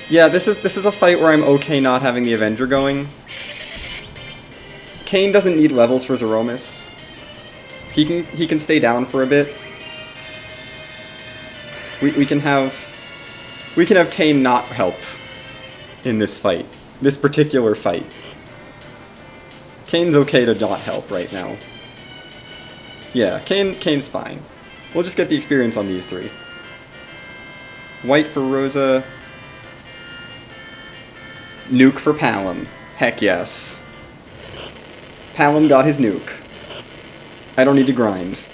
S1: Yeah, this is a fight where I'm okay not having the Avenger going. Kane doesn't need levels for Zeromus. He can stay down for a bit. We can have Kane not help in this fight. This particular fight. Kane's okay to not help right now. Yeah, Kane's fine. We'll just get the experience on these three. White for Rosa. Nuke for Palom. Heck yes. Palom got his nuke. I don't need to grind.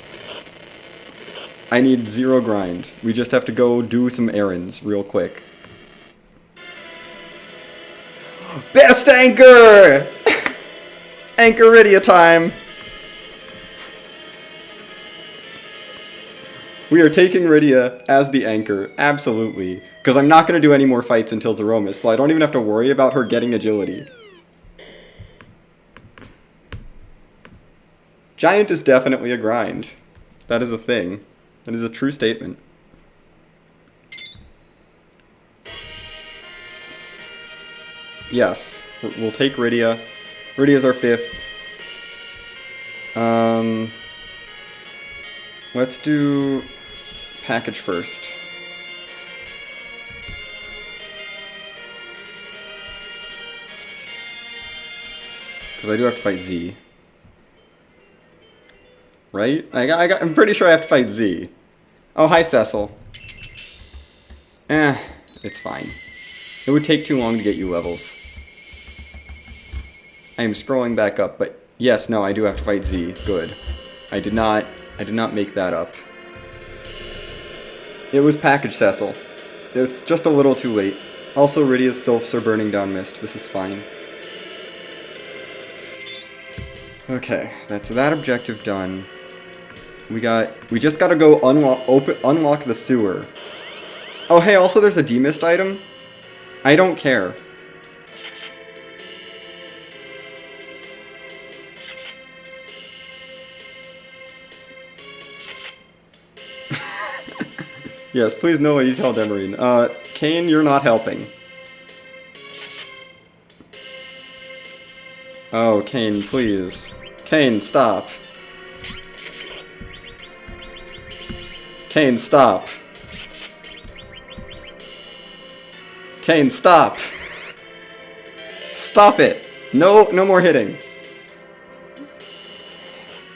S1: I need 0 grind. We just have to go do some errands real quick. Best anchor! Anchoridia time! We are taking Rydia as the anchor, absolutely. Because I'm not going to do any more fights until Zeromus, so I don't even have to worry about her getting agility. Giant is definitely a grind. That is a thing. That is a true statement. Yes, we'll take Rydia. Rydia's our 5th. Let's do package first. Because I do have to fight Z. Right? I'm pretty sure I have to fight Z. Oh, hi, Cecil. It's fine. It would take too long to get you levels. I am scrolling back up, but yes, no, I do have to fight Z. Good. I did not make that up. It was package Cecil. It's just a little too late. Also, Rydia's sylphs are burning down mist. This is fine. Okay, that's that objective done. We just gotta go unlock the sewer. Oh hey, also there's a demist item. I don't care. Yes, please know what you tell Demarine. Kane, you're not helping. Oh, Kane, please. Kane, stop. Kane, stop. Kane, stop. Stop it. No more hitting.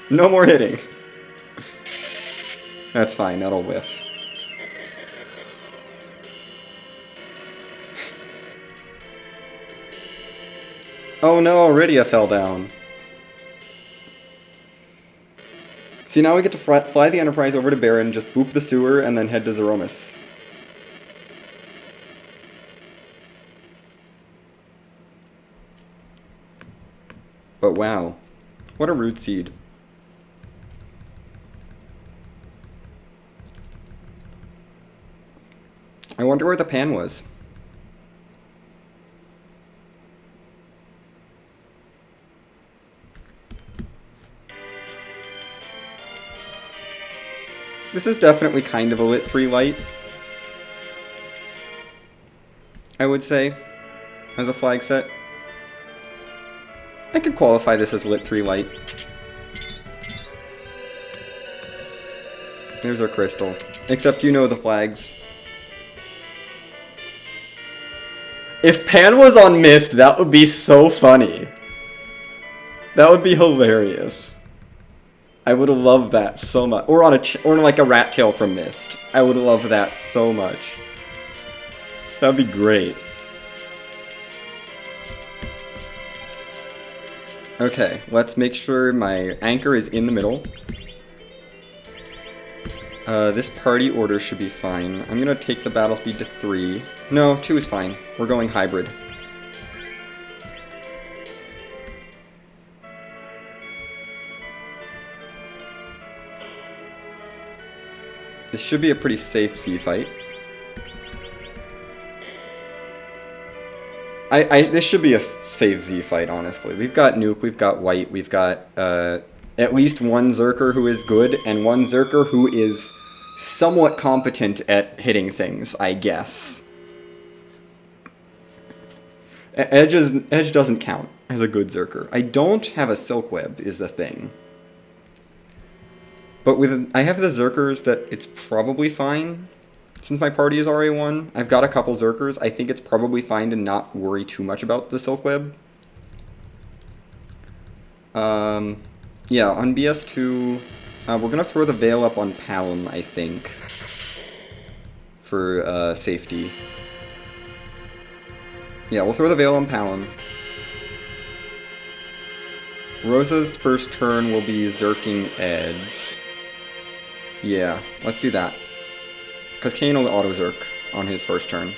S1: No more hitting. That's fine, that'll whiff. Oh no, Rydia fell down. See, now we get to fly the Enterprise over to Baron, just boop the sewer, and then head to Zeromus. But wow. What a root seed. I wonder where the pan was. This is definitely kind of a Lit 3 light, I would say, as a flag set. I could qualify this as Lit 3 light. There's our crystal. Except you know the flags. If Pan was on Mist, that would be so funny. That would be hilarious. I would love that so much. Or on or like a rat tail from Mist. I would love that so much. That'd be great. Okay, let's make sure my anchor is in the middle. This party order should be fine. I'm gonna take the battle speed to 3. No, 2 is fine. We're going hybrid. This should be a pretty safe sea fight. This should be a safe Z fight, honestly. We've got Nuke, we've got White, we've got at least one Zerker who is good, and one Zerker who is somewhat competent at hitting things, I guess. Edge doesn't count as a good Zerker. I don't have a Silk Web, is the thing. But I have the Zerkers that it's probably fine. Since my party is RA1, I've got a couple Zerkers. I think it's probably fine to not worry too much about the Silk Web. Yeah, on BS2, we're going to throw the Veil up on Palom, I think, for safety. Yeah, we'll throw the Veil on Palom. Rosa's first turn will be Zerking Edge. Yeah, let's do that. Because Kayn will auto-Zerk on his first turn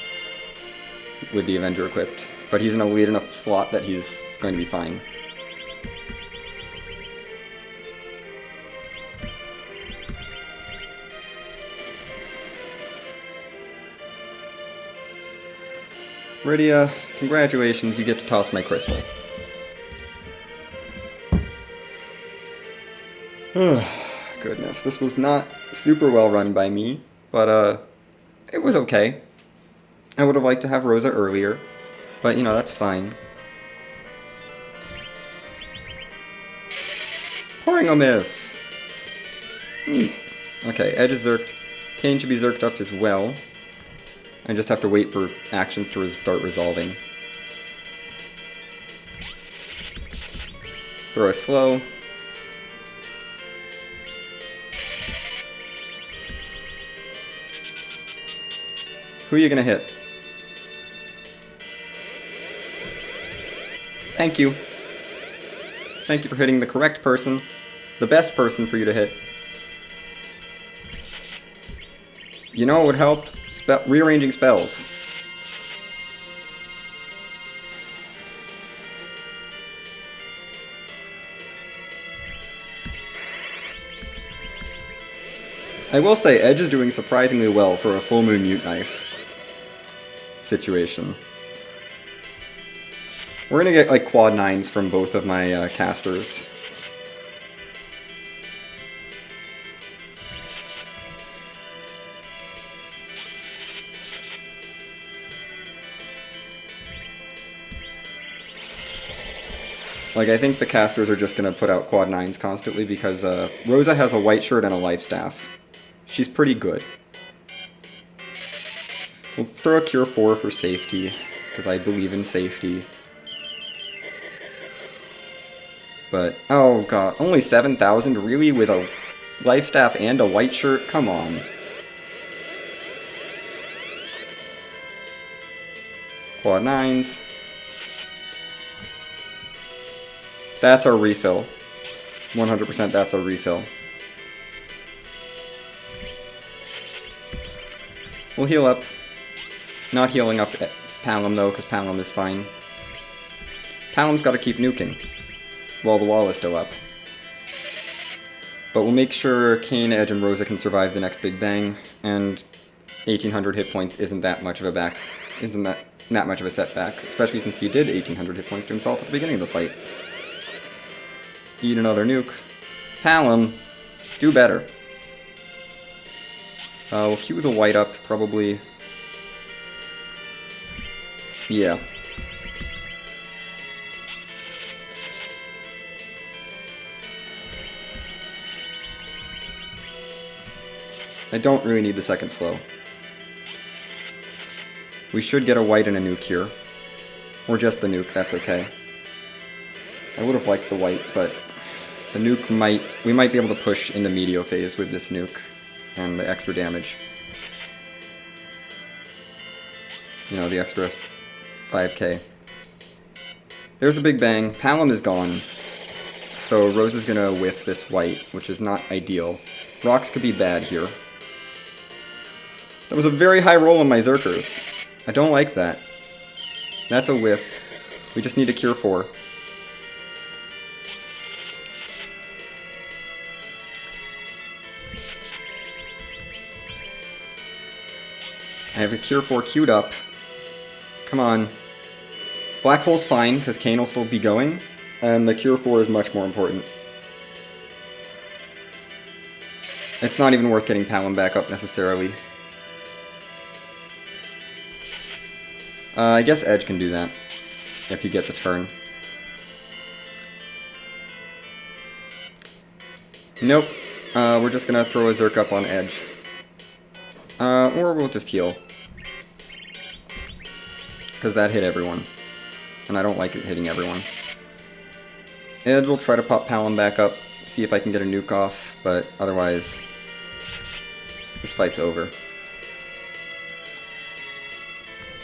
S1: with the Avenger equipped. But he's in a lead enough slot that he's going to be fine. Rydia, congratulations, you get to toss my crystal. Goodness, this was not super well run by me, but it was okay. I would have liked to have Rosa earlier, but you know, that's fine. Pouring a miss! Okay, Edge is zerked. Kayn should be zerked up as well. I just have to wait for actions to start resolving. Throw a slow. Who are you gonna hit? Thank you. Thank you for hitting the correct person. The best person for you to hit. You know what would help? Rearranging spells. I will say, Edge is doing surprisingly well for a full moon mute knife situation. We're gonna get like quad 9s from both of my casters. Like, I think the casters are just going to put out quad 9s constantly because Rosa has a white shirt and a life staff. She's pretty good. We'll throw a Cure 4 for safety, because I believe in safety. But, oh god, only 7,000 really with a life staff and a white shirt? Come on. Quad 9s. That's our refill. 100% that's our refill. We'll heal up. Not healing up Palom though, because Palom is fine. Palom's got to keep nuking while the wall is still up. But we'll make sure Kayn, Edge, and Rosa can survive the next Big Bang, and 1,800 hit points isn't that much of a setback, especially since he did 1,800 hit points to himself at the beginning of the fight. Eat another nuke. Palom, do better. We'll queue the white up, probably. Yeah. I don't really need the second slow. We should get a white and a nuke here. Or just the nuke, that's okay. I would have liked the white, but the nuke we might be able to push into Meteor phase with this nuke and the extra damage. You know, the extra 5k. There's a big bang. Palom is gone. So Rose is gonna whiff this white, which is not ideal. Rocks could be bad here. That was a very high roll on my Zerkers. I don't like that. That's a whiff. We just need a Cure 4. I have a Cure 4 queued up. Come on. Black Hole's fine, because Kane will still be going. And the Cure 4 is much more important. It's not even worth getting Palom back up, necessarily. I guess Edge can do that, if he gets a turn. Nope. We're just gonna throw a Zerk up on Edge. Or we'll just heal. Because that hit everyone. And I don't like it hitting everyone. Edge will try to pop Palom back up, see if I can get a nuke off, but otherwise, this fight's over.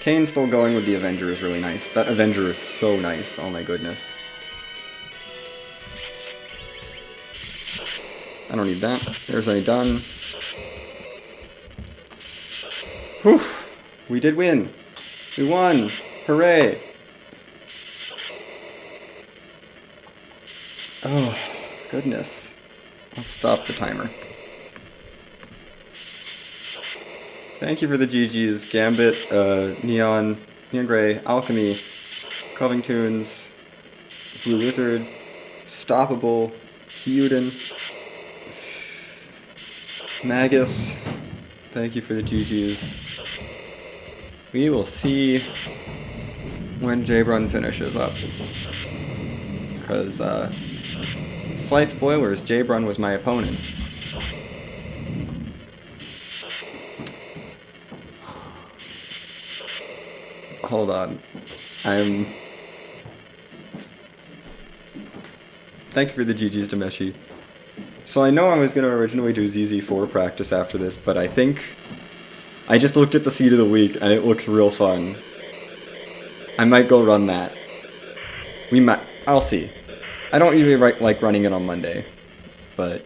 S1: Kane's still going with the Avenger is really nice. That Avenger is so nice, oh my goodness. I don't need that. There's a done. Whew! We did win! We won! Hooray! Oh, goodness. Let's stop the timer. Thank you for the GGs, Gambit, Neon Gray, Alchemy, Covington's, Blue Wizard, Stoppable, Huden, Magus. Thank you for the GGs. We will see when J-Brun finishes up. Because, slight spoilers, J-Brun was my opponent. Hold on. Thank you for the GG's, Demeshi. So I know I was going to originally do ZZ4 practice after this, but I think I just looked at the seed of the week and it looks real fun. I might go run that. I'll see. I don't usually like running it on Monday, but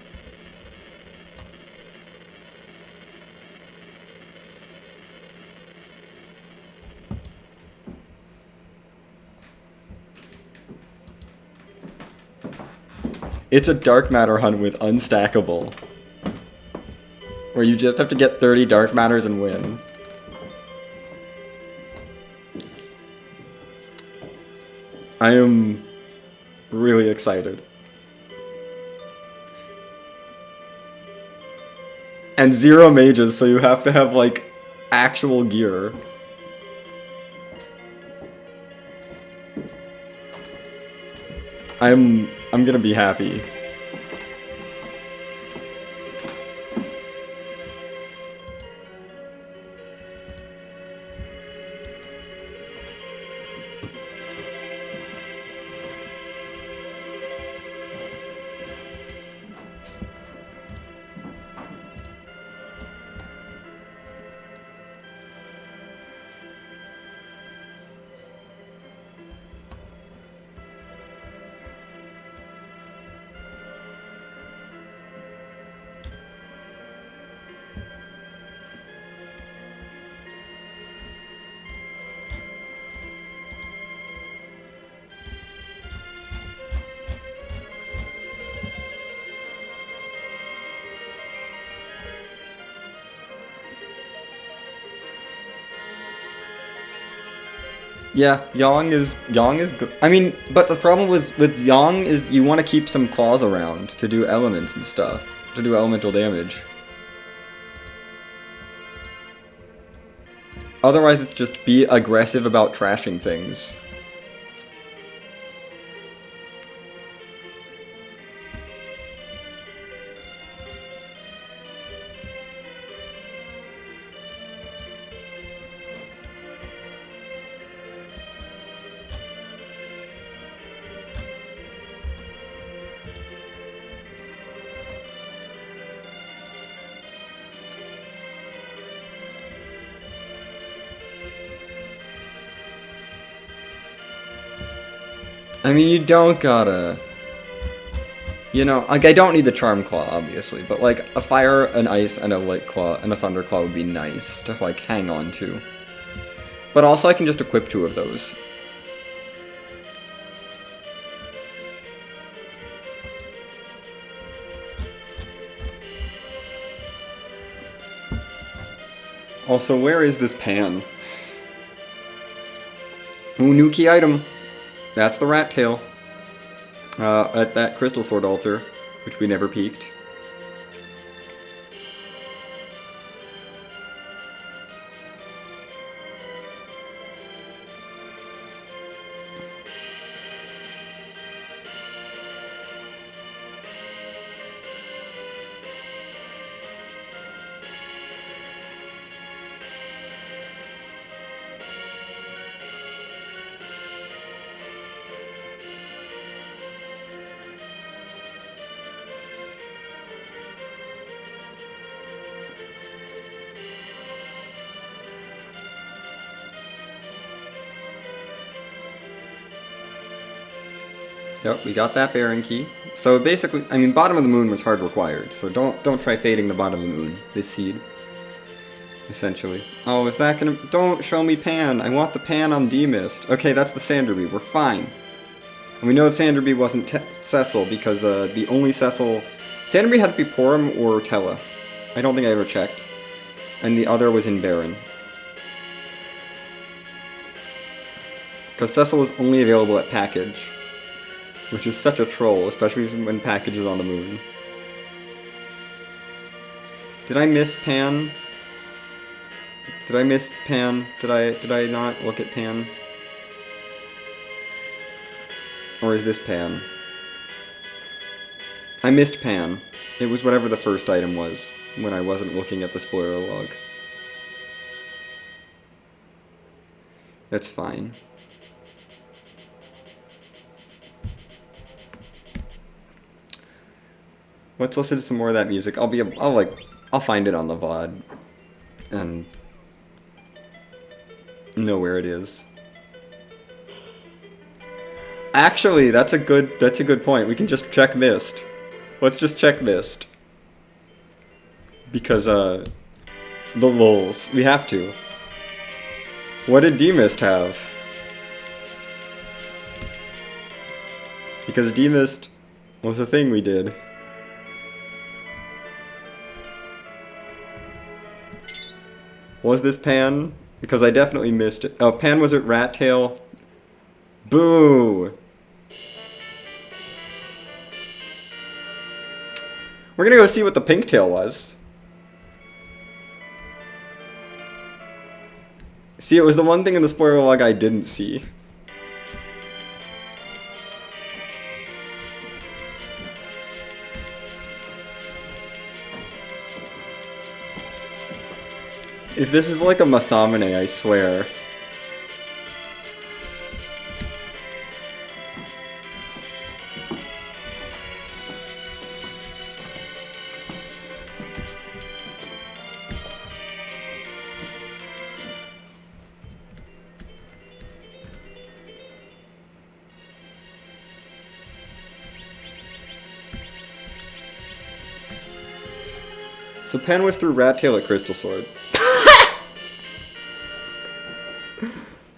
S1: it's a dark matter hunt with unstackable, where you just have to get 30 dark matters and win. I am really excited. And 0 mages, so you have to have, like, actual gear. I'm gonna be happy. Yeah, Yang is good. I mean, but the problem with Yang is you want to keep some claws around to do elements and stuff, to do elemental damage. Otherwise, it's just be aggressive about trashing things. I mean, you don't gotta... You know, like, I don't need the Charm Claw, obviously, but, like, a Fire, an Ice, and a Light Claw, and a Thunder Claw would be nice to, like, hang on to. But also, I can just equip 2 of those. Also, where is this pan? Ooh, new key item. That's the rat tail. At that Crystal Sword altar, which we never peeked. Yep, we got that Baron key. So basically, I mean, bottom of the moon was hard required, so don't try fading the bottom of the moon, this seed. Essentially. Oh, is that gonna... Don't show me pan! I want the pan on D-Mist. Okay, that's the Sanderby, we're fine. And we know Sanderby wasn't Cecil, because the only Cecil... Sanderby had to be Porum or Tella. I don't think I ever checked. And the other was in Baron. Because Cecil was only available at package. Which is such a troll, especially when package is on the moon. Did I miss Pan? Did I miss Pan? Did I not look at Pan? Or is this Pan? I missed Pan. It was whatever the first item was, when I wasn't looking at the spoiler log. That's fine. Let's listen to some more of that music. I'll find it on the VOD. And know where it is. Actually, that's a good point. We can just check Mist. Let's just check Mist. Because, the lulz. We have to. What did D-Mist have? Because D-Mist was a thing we did. Was this Pan? Because I definitely missed it. Oh, Pan was at Rat Tail. Boo! We're gonna go see what the pink tail was. See, it was the one thing in the spoiler log I didn't see. If this is like a Masamune, I swear. So Pan was through Rat Tail at Crystal Sword.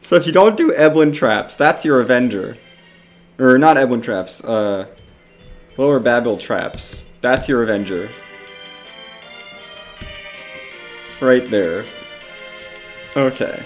S1: So if you don't do Eblin Traps, that's your Avenger. Or not Eblin Traps, Lower Babel Traps. That's your Avenger. Right there. Okay.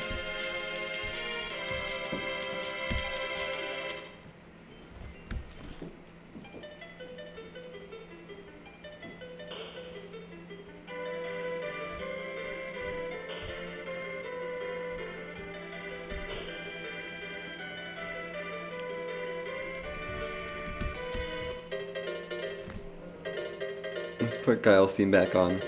S1: put Kyle's theme back on.